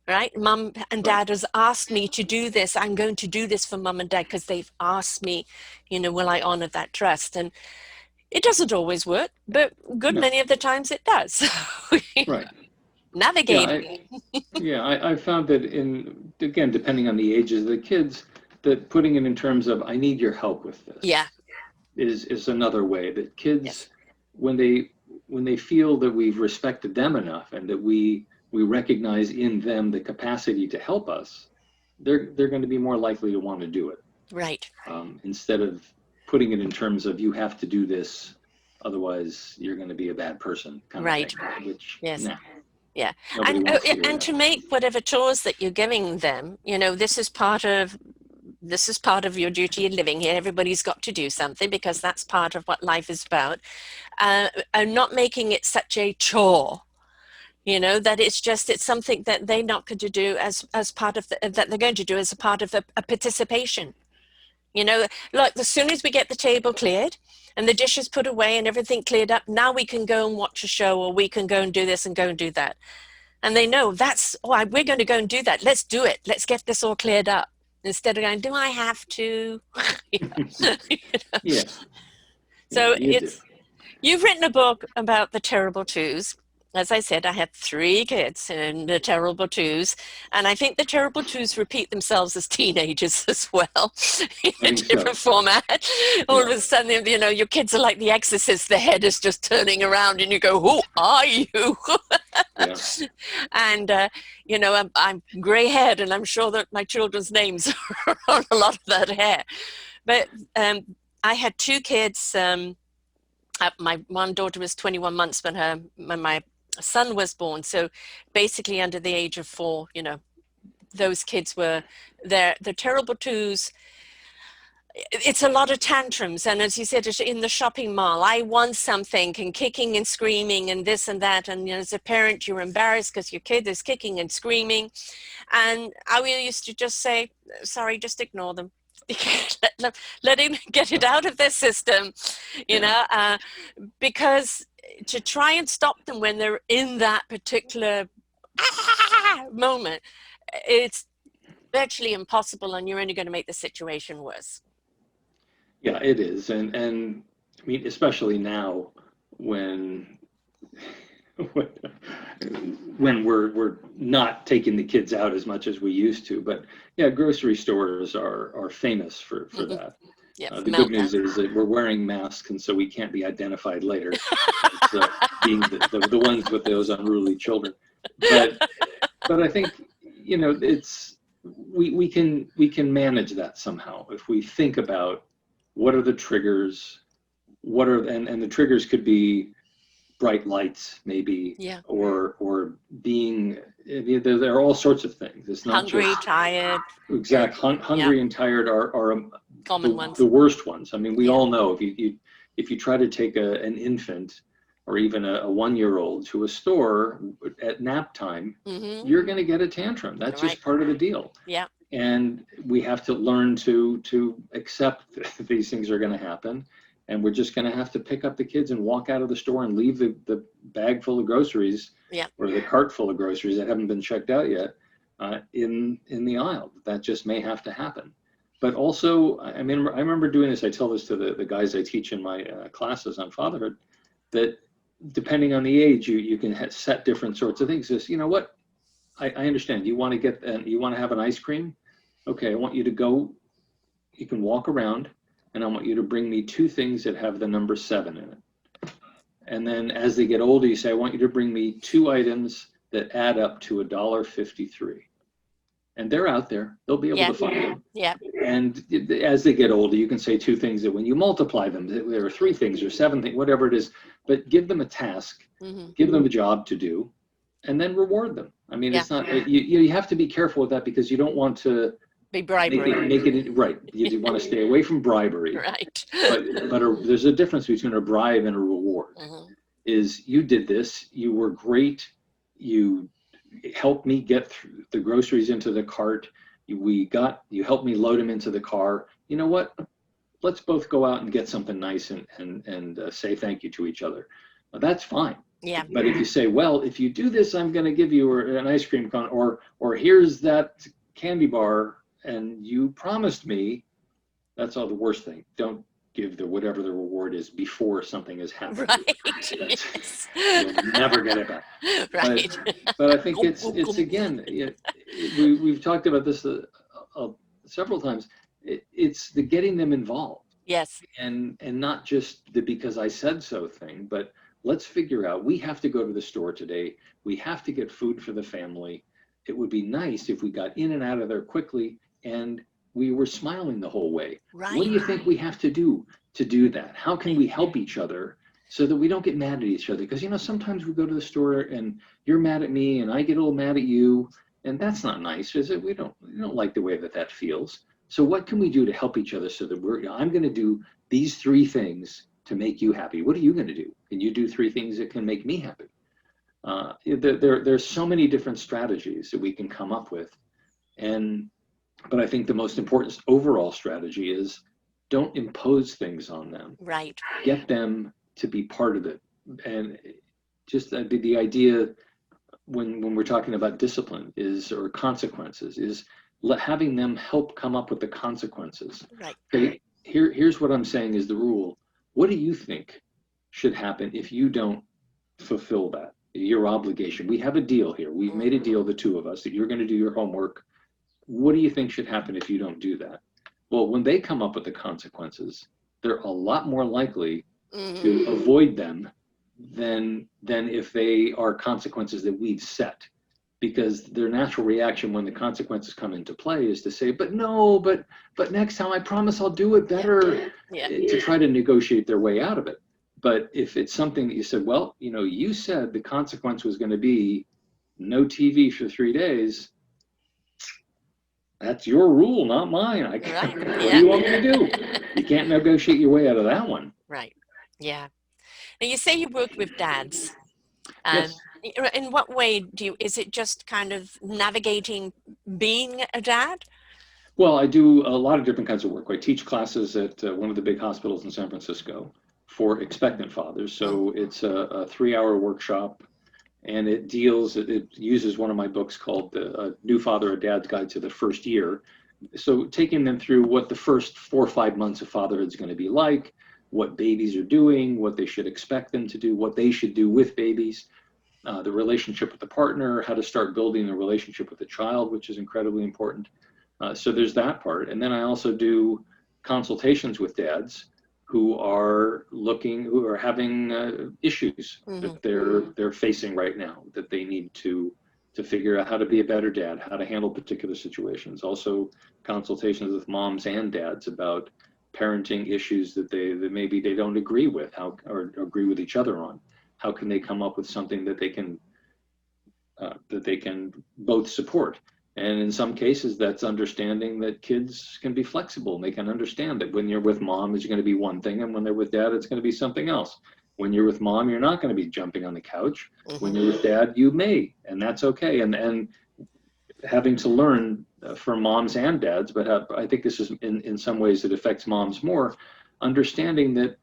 right? Mum and dad has asked me to do this. I'm going to do this for mum and dad because they've asked me, will I honor that trust? And it doesn't always work, but many of the times it does. Right. Navigating. I found that again, depending on the ages of the kids, that putting it in terms of, I need your help with this. Yeah. Is another way that kids, when they feel that we've respected them enough and that we recognize in them the capacity to help us, they're going to be more likely to want to do it. Right. Instead of putting it in terms of, you have to do this, otherwise you're going to be a bad person, kind of thing. Which, yes. Nah. Yeah. And to make whatever chores that you're giving them, this is part of your duty of living here. Everybody's got to do something because that's part of what life is about. And not making it such a chore, that it's something that they're not going to do as part of that they're going to do as a part of a participation. Like as soon as we get the table cleared and the dishes put away and everything cleared up, now we can go and watch a show, or we can go and do this and go and do that. And they know we're going to go and do that. Let's do it. Let's get this all cleared up. Instead of going, do I have to? Yeah. So you've written a book about the terrible twos. as I said, I had 3 kids and the terrible twos. And I think the terrible twos repeat themselves as teenagers as well, in I a think so. different format. All of Yeah. a sudden, you know, your kids are like the exorcist. The head is just turning around and you go, who are you? Yeah. And, you know, I'm gray haired and I'm sure that my children's names are on a lot of that hair. But I had 2 kids. My one daughter was 21 months when my son was born. So basically under the age of 4, you know, those kids were the terrible twos. It's a lot of tantrums. And as you said, in the shopping mall, I want something and kicking and screaming and this and that. And you know, as a parent, you're embarrassed because your kid is kicking and screaming. And I used to just say, sorry, just ignore them. Let him get it out of their system, you Yeah. know, because to try and stop them when they're in that particular moment, it's virtually impossible, and you're only going to make the situation worse. Yeah, it is. And I mean, especially now when when, when we're not taking the kids out as much as we used to. But yeah, grocery stores are famous for Mm-hmm. that. Yep, The good news is that we're wearing masks, and so we can't be identified later as being the ones with those unruly children. But I think, you know, it's we can manage that somehow if we think about what are the triggers, what are and the triggers could be bright lights maybe, yeah, or being, there are all sorts of things. It's not hungry, just tired, yeah, hungry and tired are common ones. the worst ones. I mean, we Yeah, all know if you try to take an infant or even a 1-year-old to a store at nap time, mm-hmm. you're going to get a tantrum. That's Right, just part of the deal. yeah, And we have to learn to accept that these things are going to happen. And we're just going to have to pick up the kids and walk out of the store and leave the bag full of groceries, yeah, or the cart full of groceries that haven't been checked out yet, in the aisle. That just may have to happen. But also, I mean, I remember doing this. I tell this to the guys I teach in my classes on fatherhood, that depending on the age, you can set different sorts of things. Just, you know what, I understand. You want to you want to have an ice cream. Okay, I want you to go. You can walk around, and I want you to bring me 2 things that have the number 7 in it. And then as they get older, you say, I want you to bring me 2 items that add up to $1.53. And they're out there. They'll be able yeah, to find them. yeah, And as they get older, you can say 2 things that when you multiply them, there are 3 things or 7 things, whatever it is. But give them a task, mm-hmm. give them a job to do, and then reward them. I mean, Yeah, it's not, you have to be careful with that, because you don't want to be bribery. make it right. You want to stay away from bribery. Right. But there's a difference between a bribe and a reward. Mm-hmm. Is you did this, you were great, you helped me get the groceries into the cart, you helped me load them into the car. You know what? Let's both go out and get something nice and say thank you to each other. Well, that's fine. Yeah, But if you say, well, if you do this, I'm going to give you an ice cream cone, or here's that candy bar, and you promised me, that's all the worst thing. Don't give whatever the reward is before something has happened. right. Yes. You'll never get it back. Right. But I think it's again, we've talked about this several times. It's the getting them involved, Yes. and not just the because I said so thing, but let's figure out, we have to go to the store today. We have to get food for the family. It would be nice if we got in and out of there quickly and we were smiling the whole way. Right. What do you think we have to do that? How can we help each other so that we don't get mad at each other? Because, you know, sometimes we go to the store and you're mad at me and I get a little mad at you, and that's not nice, is it? We don't like the way that feels. So what can we do to help each other so that I'm going to do these 3 things to make you happy. What are you going to do? Can you do 3 things that can make me happy? There's so many different strategies that we can come up with. But I think the most important overall strategy is, don't impose things on them. Right. Get them to be part of it. And just the idea when we're talking about discipline or consequences is having them help come up with the consequences. Right. Okay, here's what I'm saying is the rule. What do you think should happen if you don't fulfill that? your obligation. We have a deal here. We've made a deal, the two of us, that you're going to do your homework. What do you think should happen if you don't do that? Well, when they come up with the consequences, they're a lot more likely to avoid them than if they are consequences that we've set. Because their natural reaction when the consequences come into play is to say, but no, but next time I promise I'll do it better, to try to negotiate their way out of it. But if it's something that you said, well, you said the consequence was going to be no TV for 3 days. That's your rule, not mine. What do you want me to do? You can't negotiate your way out of that one. Right. Yeah. Now, you say you work with dads. Yes. In what way is it just kind of navigating being a dad? Well, I do a lot of different kinds of work. I teach classes at one of the big hospitals in San Francisco for expectant fathers. So it's a 3-hour workshop, and it uses one of my books called The New Father, A Dad's Guide to the First Year. So taking them through what the first 4 or 5 months of fatherhood is going to be like, what babies are doing, what they should expect them to do, what they should do with babies, the relationship with the partner, how to start building a relationship with the child, which is incredibly important. So there's that part. And then I also do consultations with dads who are having issues that they're facing right now, that they need to figure out how to be a better dad, how to handle particular situations. Also consultations with moms and dads about parenting issues that maybe they don't agree with, or agree with each other on. How can they come up with something that they can both support? And in some cases, that's understanding that kids can be flexible, and they can understand that when you're with mom, it's going to be one thing, and when they're with dad, it's going to be something else. When you're with mom, you're not going to be jumping on the couch. When you're with dad, you may, and that's okay. And having to learn for moms and dads, but I think this is in some ways it affects moms more, understanding that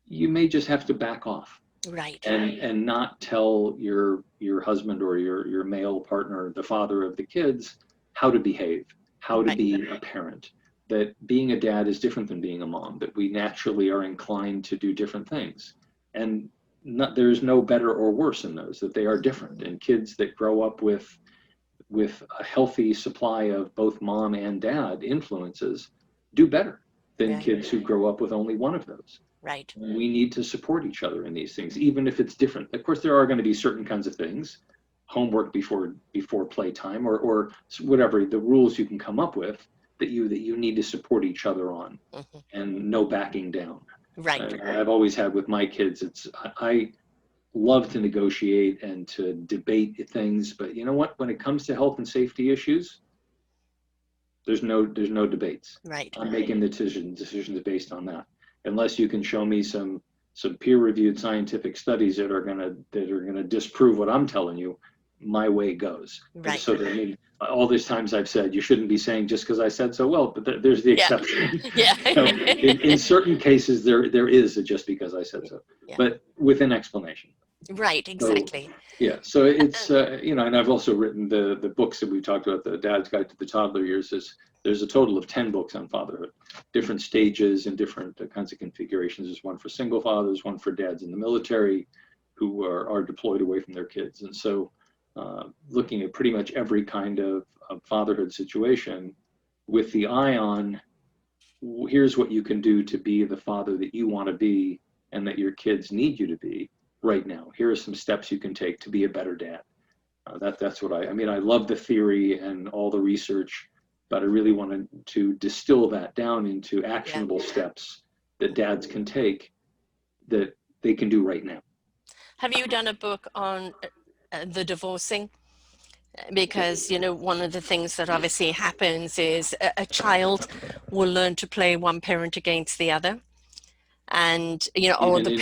you may just have to back off. Right. And not tell your husband or your male partner, the father of the kids, how to behave, how to be a parent. That being a dad is different than being a mom, that we naturally are inclined to do different things. And there's no better or worse in those, that they are different. And kids that grow up with a healthy supply of both mom and dad influences do better than kids who grow up with only one of those. Right. We need to support each other in these things, even if it's different. Of course, there are going to be certain kinds of things, homework before playtime, or whatever the rules you can come up with, that you need to support each other on, and no backing down. Right. I've always had with my kids, I love to negotiate and to debate things, but you know what? When it comes to health and safety issues, there's no debates. Right. I'm making the decisions based on that. Unless you can show me some peer-reviewed scientific studies that are gonna disprove what I'm telling you, my way goes. Right. So I mean, all these times I've said you shouldn't be saying just because I said so. Well, but there's the exception. In certain cases, there is a just because I said so, but with an explanation. Right. Exactly. So it's and I've also written the books that we talked about, the Dad's Guide to the Toddler Years. There's a total of 10 books on fatherhood, different stages and different kinds of configurations. There's one for single fathers, one for dads in the military who are deployed away from their kids. And so looking at pretty much every kind of fatherhood situation with the eye on, here's what you can do to be the father that you want to be and that your kids need you to be right now. Here are some steps you can take to be a better dad. That's what I mean, I love the theory and all the research, but I really wanted to distill that down into actionable steps that dads can take that they can do right now. Have you done a book on the divorcing? Because, one of the things that obviously happens is a child will learn to play one parent against the other. And, or the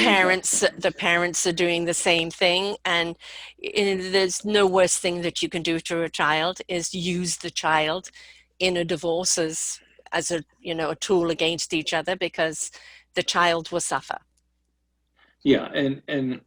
parents are doing the same thing. And there's no worse thing that you can do to a child is use the child in a divorce as a tool against each other, because the child will suffer. Yeah, and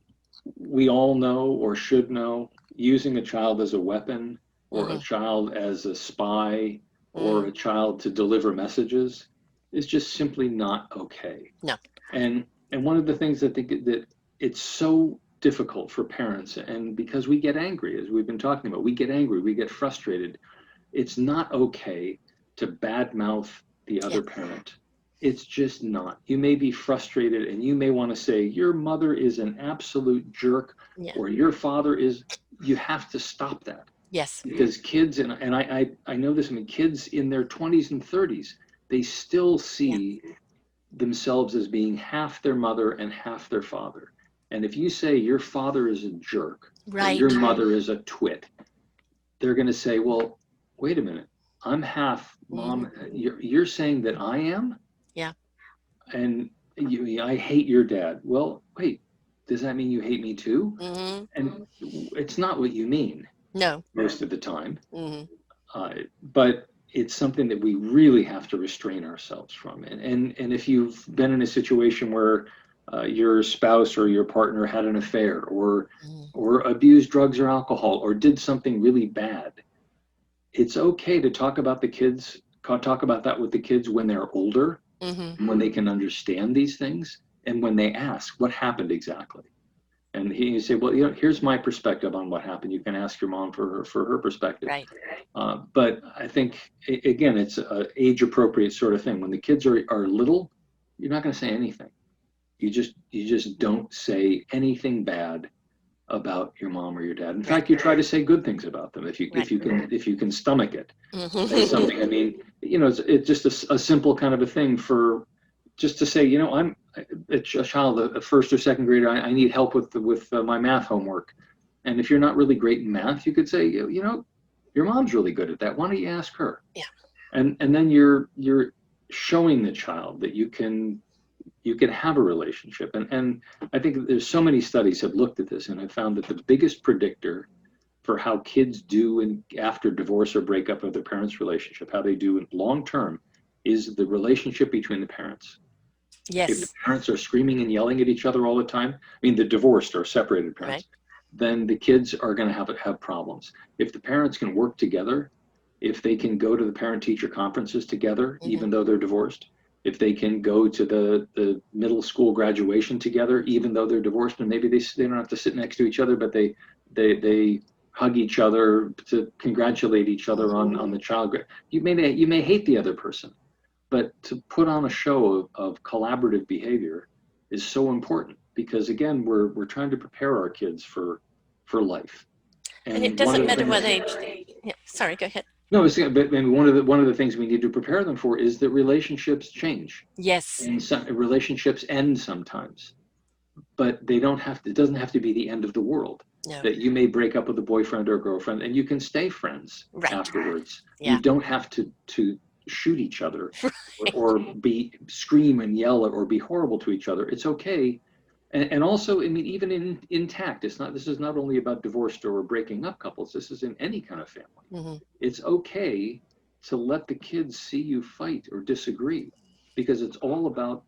we all know, or should know, using a child as a weapon, or a child as a spy, or a child to deliver messages is just simply not okay. No. And one of the things that it's so difficult for parents, and because we get angry, as we've been talking about, we get angry, we get frustrated. It's not okay to badmouth the Yeah. other parent. It's just not. You may be frustrated and you may want to say, your mother is an absolute jerk, Yeah. or your father is. You have to stop that. Yes. Because kids, and I know this, I mean, kids in their 20s and 30s, they still Yeah. see themselves as being half their mother and half their father. And if you say your father is a jerk or your Right. mother is a twit, they're going to say, well, wait a minute, I'm half Hmm. mom. You're saying that I am? Yeah. And I hate your dad. Well, wait, does that mean you hate me too? Hmm. And it's not what you mean No. most of the time. Hmm. But it's something that we really have to restrain ourselves from. And if you've been in a situation where your spouse or your partner had an affair, or abused drugs or alcohol, or did something really bad, it's okay to talk about talk about that with the kids when they're older, Hmm. when they can understand these things, and when they ask what happened exactly. And you say, well, here's my perspective on what happened. You can ask your mom for her perspective. Right. But I think, again, it's an age appropriate sort of thing. When the kids are little, you're not going to say anything. You just don't say anything bad about your mom or your dad. In Right. fact, you try to say good things about them if you Right. if you can stomach it. Say Hmm. something. I mean, it's just a simple kind of a thing for just to say, I'm a child, a first or second grader. I need help with my math homework. And if you're not really great in math, you could say, your mom's really good at that. Why don't you ask her? Yeah. And then you're showing the child that you can have a relationship. And I think that there's so many studies have looked at this and have found that the biggest predictor for how kids do after divorce or breakup of their parents' relationship, how they do long term, is the relationship between the parents. If the Yes. parents are screaming and yelling at each other all the time, I mean the divorced or separated Right. parents, then the kids are going to have problems. If the parents can work together, if they can go to the parent-teacher conferences together, Hmm. even though they're divorced, if they can go to the middle school graduation together, even though they're divorced, and maybe they don't have to sit next to each other, but they hug each other to congratulate each other on the child. You may hate the other person, but to put on a show of collaborative behavior is so important, because again, we're trying to prepare our kids for life. And it And one doesn't of the matter things, what age. Yeah. Sorry. Go ahead. no, but maybe one of the things we need to prepare them for is that relationships change, Yes. and relationships end sometimes, but they don't have to, it doesn't have to be the end of the world. No. That you may break up with a boyfriend or a girlfriend and you can stay friends Right. afterwards. You Yeah. don't have to shoot each other, or be scream and yell or be horrible to each other. It's okay. And also, I mean, even in intact, this is not only about divorced or breaking up couples, this is in any kind of family. Hmm. It's okay to let the kids see you fight or disagree, because it's all about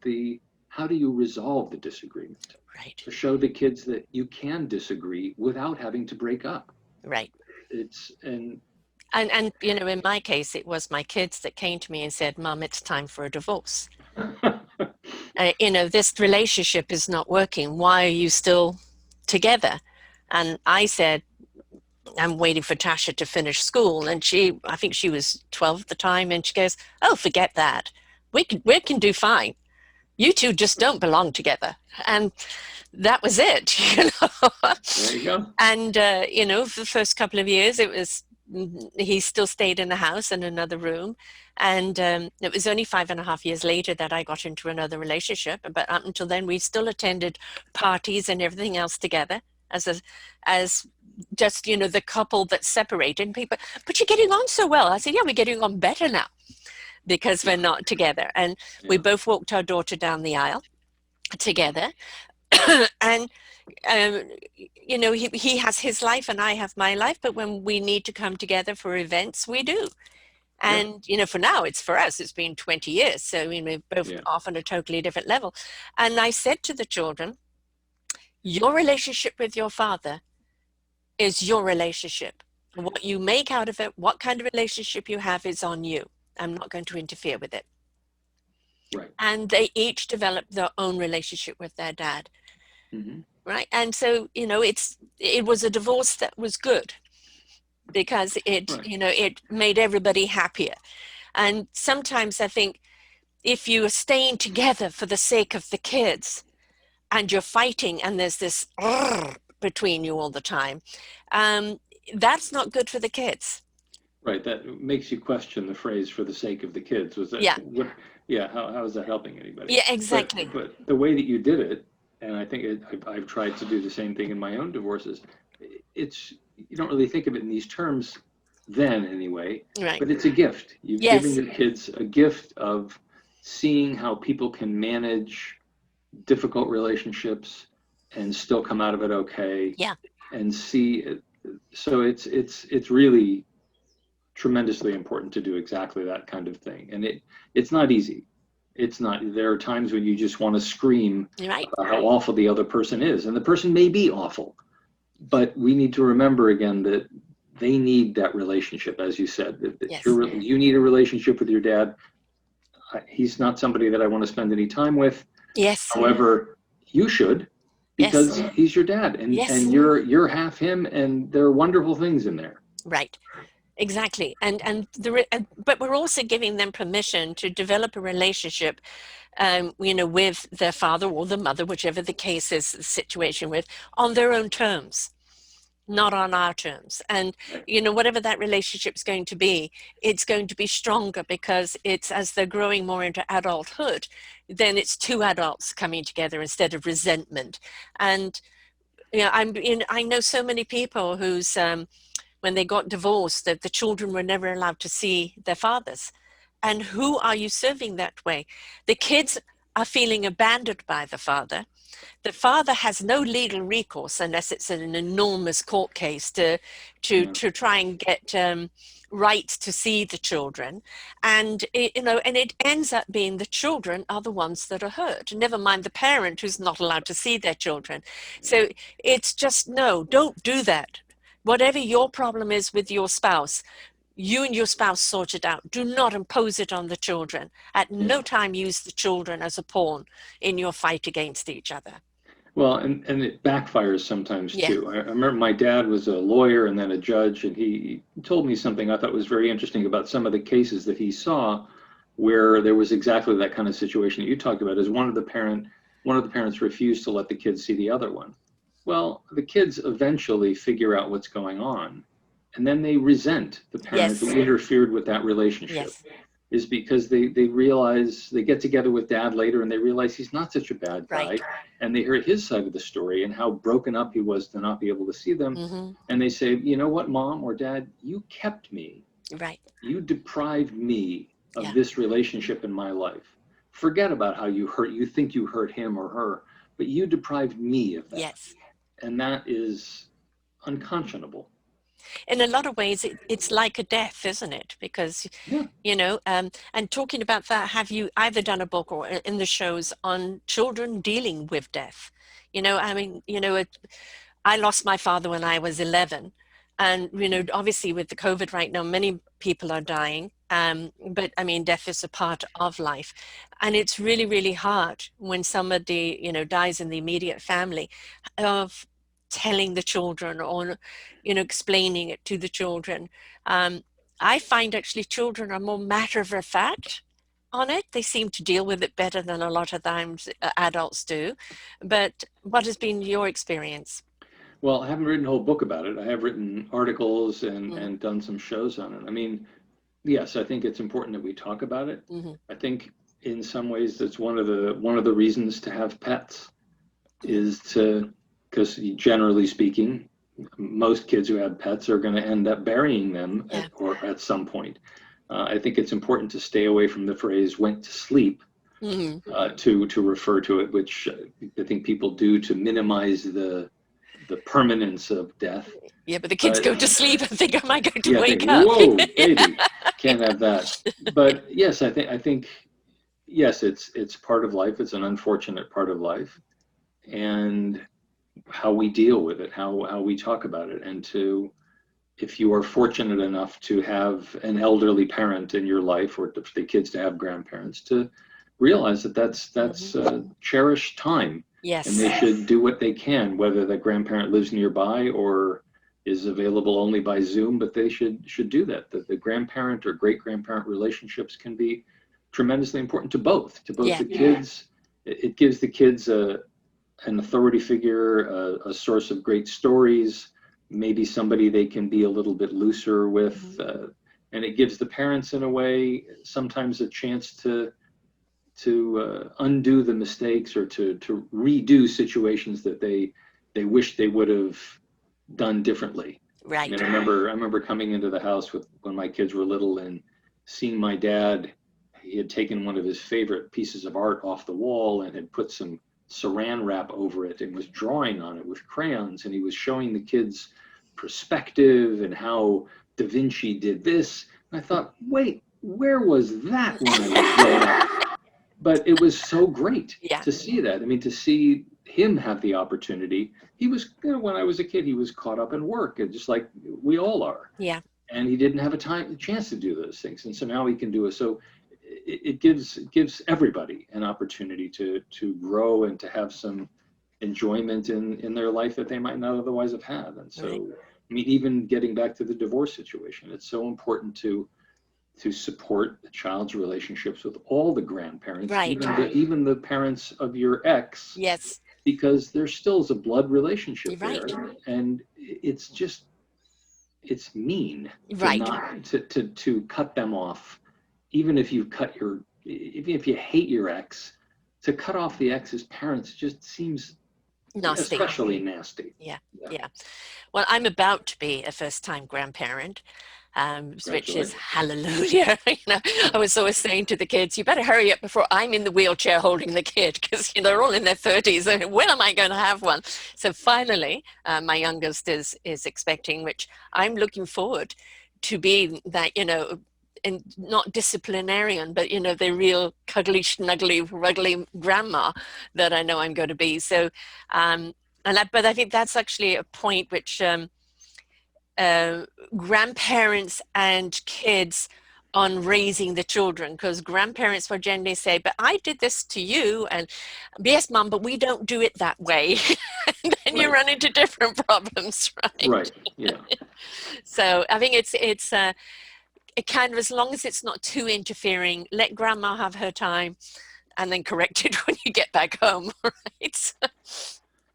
how do you resolve the disagreement, Right. to show the kids that you can disagree without having to break up. Right. It's and And in my case, it was my kids that came to me and said, "Mom, it's time for a divorce. This relationship is not working. Why are you still together?" And I said, "I'm waiting for Tasha to finish school." And I think she was 12 at the time, and she goes, "Oh, forget that. We can do fine. You two just don't belong together." And that was it, there you go. And, for the first couple of years, he still stayed in the house in another room. And it was only 5.5 years later that I got into another relationship. But up until then, we still attended parties and everything else together as just, the couple that separated. And people, "But you're getting on so well." I said, "Yeah, we're getting on better now because we're not together." And we Yeah. both walked our daughter down the aisle together. And he has his life and I have my life, but when we need to come together for events, we do. Yeah. And for now, for us, it's been 20 years, so we're both Yeah. off on a totally different level. And I said to the children, your relationship with your father is your relationship. What you make out of it, what kind of relationship you have, is on you. I'm not going to interfere with it. Right. And they each developed their own relationship with their dad. Hmm. right? And so, it was a divorce that was good because Right. it made everybody happier. And sometimes I think if you are staying together for the sake of the kids and you're fighting and there's this between you all the time, um, that's not good for the kids. Right. That makes you question the phrase "for the sake of the kids." Was that Yeah, what? Yeah. How is that helping anybody? yeah, But exactly. but the way that you did it, and I think I've tried to do the same thing in my own divorces. It's you don't really think of it in these terms then anyway, Right. but it's a gift. You've given Yes. your kids a gift of seeing how people can manage difficult relationships and still come out of it okay, Yeah. and see it. So it's really tremendously important to do exactly that kind of thing. And it's not easy. It's not. There are times when you just want to scream Right. about how awful the other person is, and the person may be awful, but we need to remember again that they need that relationship, as you said. That Yes. you need a relationship with your dad. He's not somebody that I want to spend any time with. Yes. However, you should, Yes. because he's your dad, and Yes. you're half him, and there are wonderful things in there. Right. Exactly. But we're also giving them permission to develop a relationship, with their father or the mother, whichever the case is, the situation with, on their own terms, not on our terms. And, Right. whatever that relationship's going to be, it's going to be stronger because it's as they're growing more into adulthood, then it's two adults coming together instead of resentment. And, I know so many people whose, when they got divorced, that the children were never allowed to see their fathers. And who are you serving that way? The kids are feeling abandoned by the father. The father has no legal recourse unless it's an enormous court case Yeah. to try and get rights to see the children, and it ends up being the children are the ones that are hurt. Never mind the parent who's not allowed to see their children. So it's just no, don't do that. Whatever your problem is with your spouse, you and your spouse sort it out. Do not impose it on the children. At Yeah. no time use the children as a pawn in your fight against each other. Well, and it backfires sometimes Yeah. too. I remember my dad was a lawyer and then a judge, and he told me something I thought was very interesting about some of the cases that he saw where there was exactly that kind of situation that you talked about, is one of the parents refused to let the kids see the other one. Well, the kids eventually figure out what's going on, and then they resent the parent who Yes. interfered with that relationship. Yes. Is because they realize, they get together with dad later and they realize he's not such a bad guy, Right. and they hear his side of the story and how broken up he was to not be able to see them, Hmm. and they say, you know what, mom or dad, you kept me, Right. you deprived me of Yeah. this relationship in my life. Forget about how you think you hurt him or her, but you deprived me of that, Yes. and that is unconscionable. In a lot of ways, it's like a death, isn't it? Because, Yeah. and talking about that, have you either done a book or in the shows on children dealing with death? I mean, I lost my father when I was 11. And, obviously with the COVID right now, many people are dying. But I mean, death is a part of life. And it's really, really hard when somebody, dies in the immediate family, of telling the children or, explaining it to the children. Um, I find actually children are more matter of fact on it. They seem to deal with it better than a lot of times adults do. But what has been your experience? Well, I haven't written a whole book about it. I have written articles Mm-hmm. and done some shows on it. I mean, yes, I think it's important that we talk about it. Mm-hmm. I think in some ways that's one of the reasons to have pets, is to, because generally speaking, most kids who have pets are going to end up burying them Yeah. at some point. I think it's important to stay away from the phrase "went to sleep" Mm-hmm. to refer to it, which I think people do to minimize the permanence of death. Yeah, but the kids But go to sleep and think, am I going to yeah, think, wake up? whoa, baby, can't have that. But yes, I think yes, it's part of life. It's an unfortunate part of life, and how we deal with it, how we talk about it, and to, if you are fortunate enough to have an elderly parent in your life, or for the kids to have grandparents, to realize that that's cherished time, and Yes. they should do what they can, whether the grandparent lives nearby or is available only by Zoom, but they should do that. The grandparent or great grandparent relationships can be tremendously important to both Yeah. the kids. It gives the kids an authority figure, a source of great stories, maybe somebody they can be a little bit looser with, and it gives the parents, in a way, sometimes a chance to undo the mistakes, or to redo situations that they wish they would have done differently. I Right. mean, I remember coming into the house when my kids were little, and seeing my dad. He had taken one of his favorite pieces of art off the wall and had put some saran wrap over it and was drawing on it with crayons, and he was showing the kids perspective and how Da Vinci did this. And I thought, wait, where was that when I was growing up? But it was so great Yeah. to see that. I mean, to see him have the opportunity. He was, when I was a kid, he was caught up in work, just like we all are. Yeah. And he didn't have a chance to do those things. And so now he can do it. So it gives everybody an opportunity to grow and to have some enjoyment in their life that they might not otherwise have had. And so, Right. I mean, even getting back to the divorce situation, it's so important to support the child's relationships with all the grandparents, Right. even the parents of your ex, Yes. because there still is a blood relationship You're there, right. and it's mean to Right. not to cut them off, even if you even if you hate your ex, to cut off the ex's parents just seems Nasty. especially nasty. Yeah. Yeah. Yeah. Well, I'm about to be a first-time grandparent, which is Congratulations. hallelujah. I was always saying to the kids, "You better hurry up before I'm in the wheelchair holding the kid," because they're all in their 30s. And when am I going to have one? So finally, my youngest is expecting, which I'm looking forward to being that, and not disciplinarian, but the real cuddly, snuggly, ruggly grandma that I know I'm going to be. So, but I think that's actually a point which grandparents and kids on raising the children, because grandparents will generally say, "But I did this to you," and "Yes, mom, but we don't do it that way." And then you Right. run into different problems, right? Right. Yeah. So I think it's it kind of, as long as it's not too interfering, let grandma have her time, and then correct it when you get back home, right?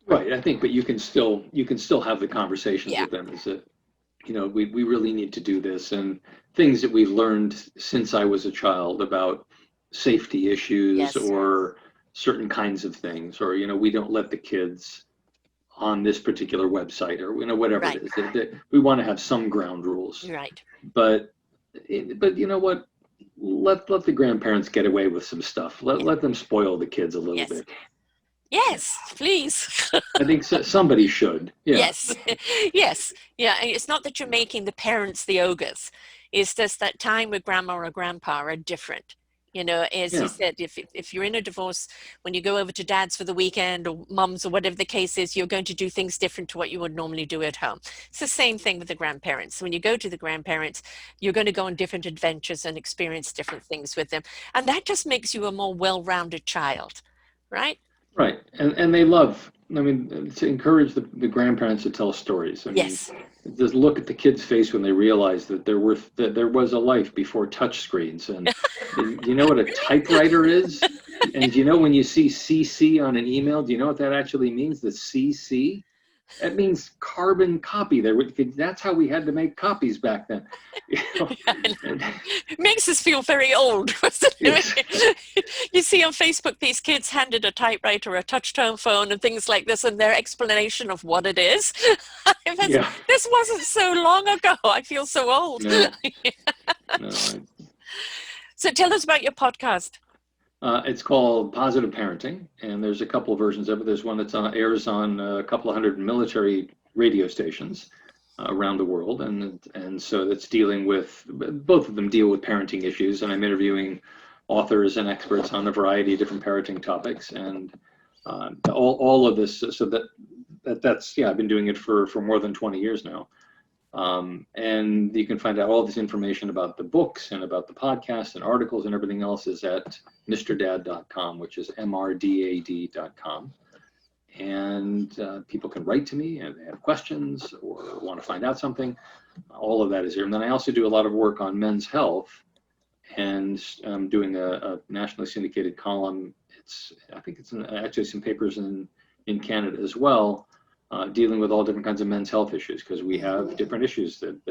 Right. I think, but you can still have the conversations Yeah. with them. Is that, we really need to do this, and things that we've learned since I was a child about safety issues Yes. or certain kinds of things, or we don't let the kids on this particular website, or whatever it Right. is. We want to have some ground rules, Right. but you know what? Let the grandparents get away with some stuff. Yeah. Let them spoil the kids a little Yes. bit. Yes, please. I think somebody should. Yeah. Yes. Yes. Yeah. And it's not that you're making the parents the ogres. It's just that time with grandma or grandpa are different. As you Yeah. said, if you're in a divorce, when you go over to dad's for the weekend, or mom's, or whatever the case is, you're going to do things different to what you would normally do at home. It's the same thing with the grandparents. When you go to the grandparents, you're going to go on different adventures and experience different things with them. And that just makes you a more well-rounded child, right? Right. And they love, I mean, to encourage the grandparents to tell stories. I mean, Yes. just look at the kid's face when they realize that there was a life before touch screens. And do you know what a typewriter is? And do you know when you see CC on an email, do you know what that actually means? The CC? That means carbon copy. That's how we had to make copies back then. And, It makes us feel very old. yes. You see on Facebook, these kids handed a typewriter, a touch-tone phone, and things like this, and their explanation of what it is. Yeah. This wasn't so long ago. I feel so old. No. No. So tell us about your podcast. It's called Positive Parenting, and there's a couple of versions of it. There's one that airs on a couple of hundred military radio stations around the world, and so that's dealing with, both of them deal with parenting issues, and I'm interviewing authors and experts on a variety of different parenting topics, and all of this. So that's I've been doing it for more than 20 years now. And you can find out all this information about the books and about the podcast and articles and everything else is at mrdad.com, which is mrdad.com. And people can write to me and they have questions or want to find out something. All of that is here. And then I also do a lot of work on men's health, and I'm doing a nationally syndicated column. I think it's actually some papers in Canada as well, dealing with all different kinds of men's health issues, because we have different issues than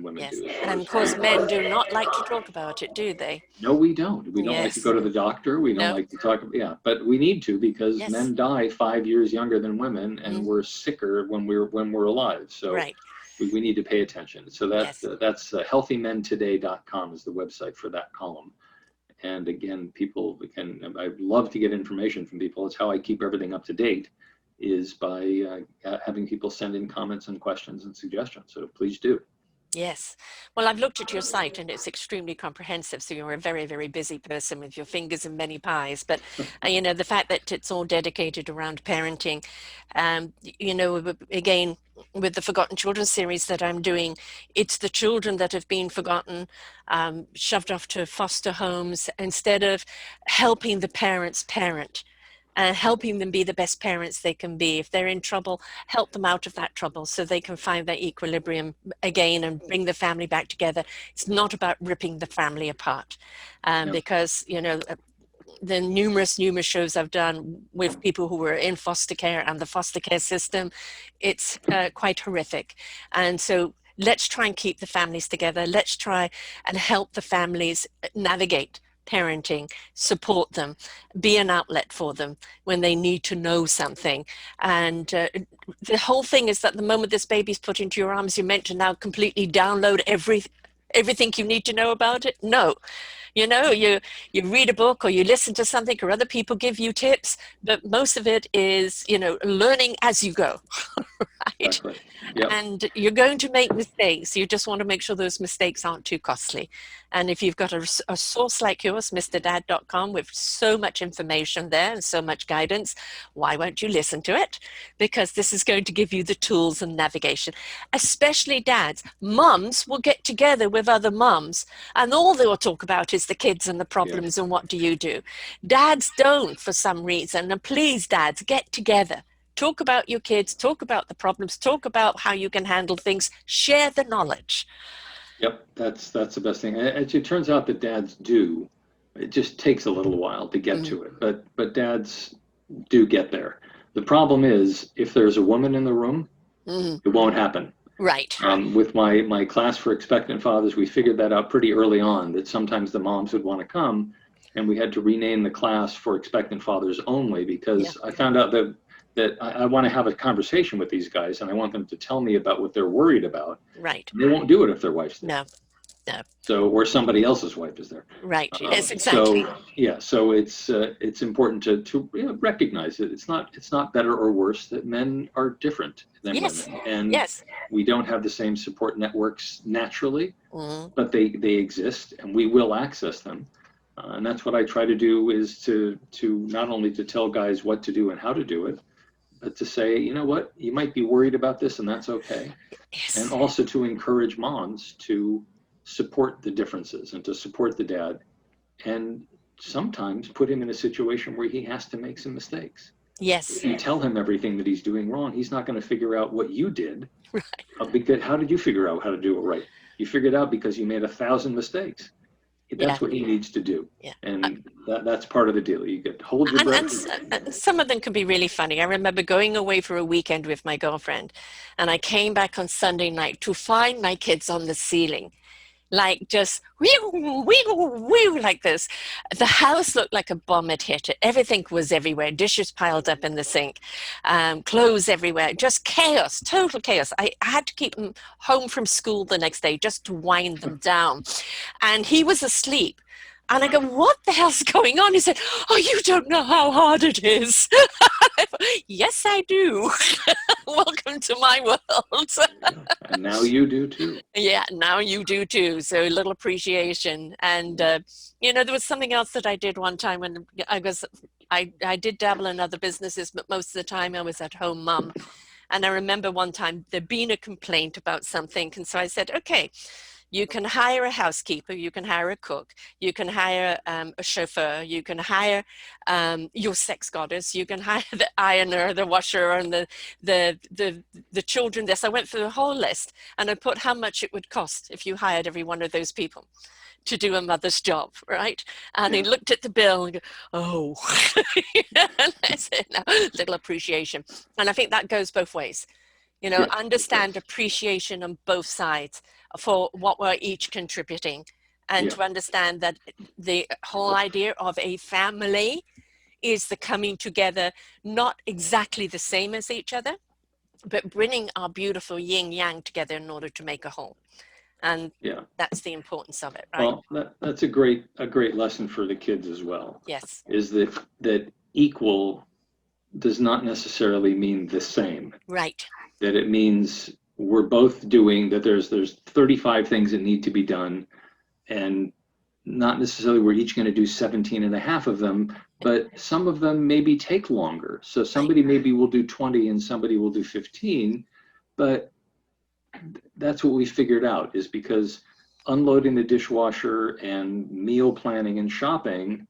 women Yes. do. And of course, men do not like to talk about it, do they? No, we don't. We don't like to Yes. go to the doctor. We don't No. like to talk. Yeah, but we need to, because Yes. men die 5 years younger than women, and we're sicker when we're alive. So Right. we need to pay attention. So that's healthymentoday.com is the website for that column. And again, people can, I'd love to get information from people. It's how I keep everything up to date, is by having people send in comments and questions and suggestions. So please do. Yes. Well, I've looked at your site and it's extremely comprehensive. So you're a very, very busy person with your fingers in many pies. But, you know, the fact that it's all dedicated around parenting, you know, again, with the Forgotten Children series that I'm doing, it's the children that have been forgotten, shoved off to foster homes, instead of helping the parents parent. And helping them be the best parents they can be. If they're in trouble, help them out of that trouble so they can find their equilibrium again and bring the family back together. It's not about ripping the family apart, because, you know, the numerous shows I've done with people who were in foster care and the foster care system, it's quite horrific. And so let's try and keep the families together. Let's try and help the families navigate parenting, support them, be an outlet for them when they need to know something. And the whole thing is that the moment this baby's put into your arms, you're meant to now completely download everything you need to know about it. No. You know, you read a book or you listen to something or other people give you tips, but most of it is, you know, learning as you go, right? Exactly. Yep. And you're going to make mistakes. You just want to make sure those mistakes aren't too costly. And if you've got a source like yours, mrdad.com, with so much information there and so much guidance, why won't you listen to it? Because this is going to give you the tools and navigation, especially dads. Mums will get together with other mums and all they will talk about is the kids and the problems and what do you do. Dads don't, for some reason. And please, dads, get together. Talk about your kids, talk about the problems, talk about how you can handle things, share the knowledge. Yep, that's the best thing. It turns out that dads do. It just takes a little while to get to it, but dads do get there. The problem is, if there's a woman in the room, it won't happen. Right. With my class for expectant fathers, we figured that out pretty early on, that sometimes the moms would want to come, and we had to rename the class for expectant fathers only, because I found out that I want to have a conversation with these guys and I want them to tell me about what they're worried about. Right. They won't do it if their wife's there. No. So, or somebody else's wife is there. Right. Yes, exactly. So it's important to recognize it. It's not better or worse that men are different than women, and we don't have the same support networks naturally, but they exist and we will access them. And that's what I try to do, is to not only to tell guys what to do and how to do it, but to say, you know what, you might be worried about this and that's okay. Yes. And also to encourage moms to support the differences and to support the dad, and sometimes put him in a situation where he has to make some mistakes. Yes. If you tell him everything that he's doing wrong, he's not going to figure out what you did. Right. Because how did you figure out how to do it right? You figured out because you made 1,000 mistakes. That's what he needs to do. And that's part of the deal. You get hold your breath. And some of them can be really funny. I remember going away for a weekend with my girlfriend, and I came back on Sunday night to find my kids on the ceiling, like just wee like this. The house looked like a bomb had hit it. Everything was everywhere. Dishes piled up in the sink, clothes everywhere. Just chaos, total chaos. I had to keep them home from school the next day just to wind them down. And he was asleep. And I go, what the hell's going on? He said, oh, you don't know how hard it is. Yes, I do. Welcome to my world. And now you do too. Yeah, now you do too. So a little appreciation. And, you know, there was something else that I did one time when I did dabble in other businesses, but most of the time I was at home mum. And I remember one time there being a complaint about something. And so I said, okay, you can hire a housekeeper, you can hire a cook, you can hire a chauffeur, you can hire your sex goddess, you can hire the ironer, the washer, and the children. This, I went through the whole list, and I put how much it would cost if you hired every one of those people to do a mother's job, right? And he looked at the bill and go, oh, and I said, no, little appreciation. And I think that goes both ways. You know, understand appreciation on both sides for what we're each contributing, and to understand that the whole idea of a family is the coming together, not exactly the same as each other, but bringing our beautiful yin yang together in order to make a whole. And that's the importance of it, right? Well, that's a great lesson for the kids as well. Yes. Is that equal does not necessarily mean the same. Right. That it means we're both doing that. There's 35 things that need to be done, and not necessarily we're each going to do 17 and a half of them, but some of them maybe take longer. So somebody maybe will do 20 and somebody will do 15, but that's what we figured out, is because unloading the dishwasher and meal planning and shopping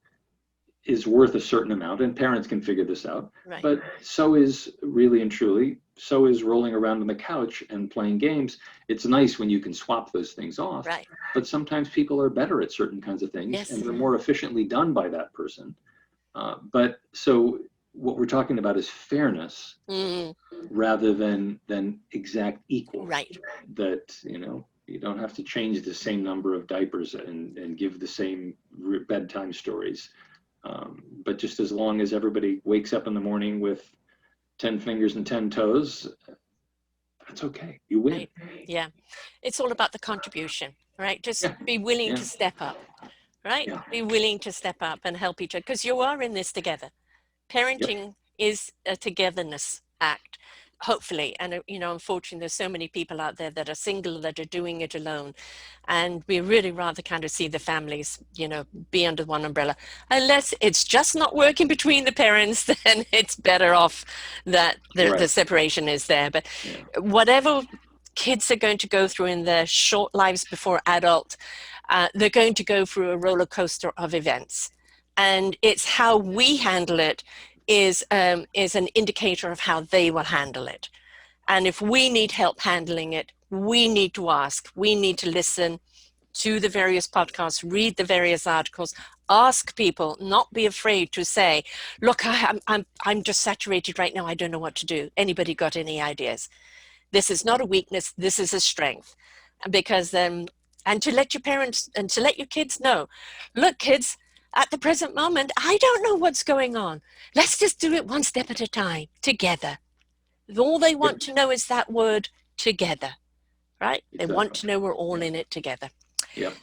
is worth a certain amount, and parents can figure this out. Right. But so is, really and truly, so is rolling around on the couch and playing games. It's nice when you can swap those things off, right. But sometimes people are better at certain kinds of things, yes. And they're more efficiently done by that person. But so what we're talking about is fairness, rather than exact equal. Right. That, you know, you don't have to change the same number of diapers and give the same bedtime stories. But just as long as everybody wakes up in the morning with 10 fingers and 10 toes, that's okay. You win. Right. Yeah. It's all about the contribution, right? Just be willing to step up, right? Yeah. Be willing to step up and help each other, because you are in this together. Parenting is a togetherness act, hopefully. And, you know, unfortunately, there's so many people out there that are single, that are doing it alone. And we really rather kind of see the families, you know, be under one umbrella. Unless it's just not working between the parents, then it's better off that the separation is there. But whatever kids are going to go through in their short lives before adult, they're going to go through a roller coaster of events. And it's how we handle it is an indicator of how they will handle it. And if we need help handling it, we need to ask. We need to listen to the various podcasts, read the various articles, ask people, not be afraid to say, look, I'm just saturated right now. I don't know what to do. Anybody got any ideas? This is not a weakness. This is a strength. Because and to let your parents and to let your kids know, look, kids, at the present moment, I don't know what's going on. Let's just do it one step at a time, together. All they want to know is that word, together, right? Exactly. They want to know we're all in it together. Yep.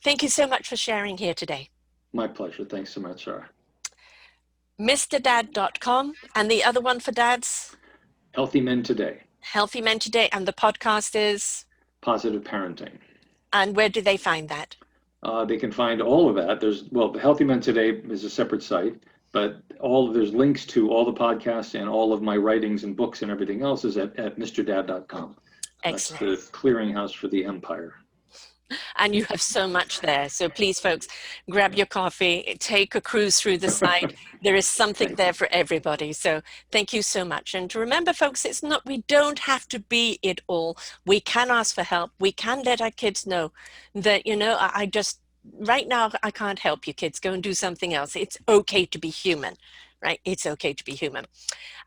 Thank you so much for sharing here today. My pleasure. Thanks so much, Sarah. MrDad.com, and the other one for dads? Healthy Men Today. Healthy Men Today, and the podcast is? Positive Parenting. And where do they find that? They can find all of that. The Healthy Men Today is a separate site, but there's links to all the podcasts and all of my writings and books and everything else is at MrDad.com. Excellent. That's the clearinghouse for the empire. And you have so much there. So please, folks, grab your coffee, take a cruise through the site. There is something there for everybody. So thank you so much. And remember, folks, we don't have to be it all. We can ask for help. We can let our kids know that, you know, right now, I can't help you, kids. Go and do something else. It's okay to be human, right? It's okay to be human.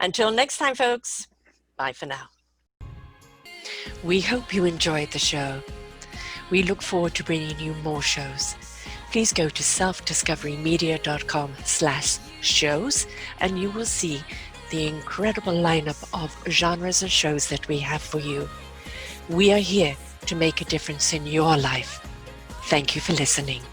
Until next time, folks, bye for now. We hope you enjoyed the show. We look forward to bringing you more shows. Please go to selfdiscoverymedia.com/shows and you will see the incredible lineup of genres and shows that we have for you. We are here to make a difference in your life. Thank you for listening.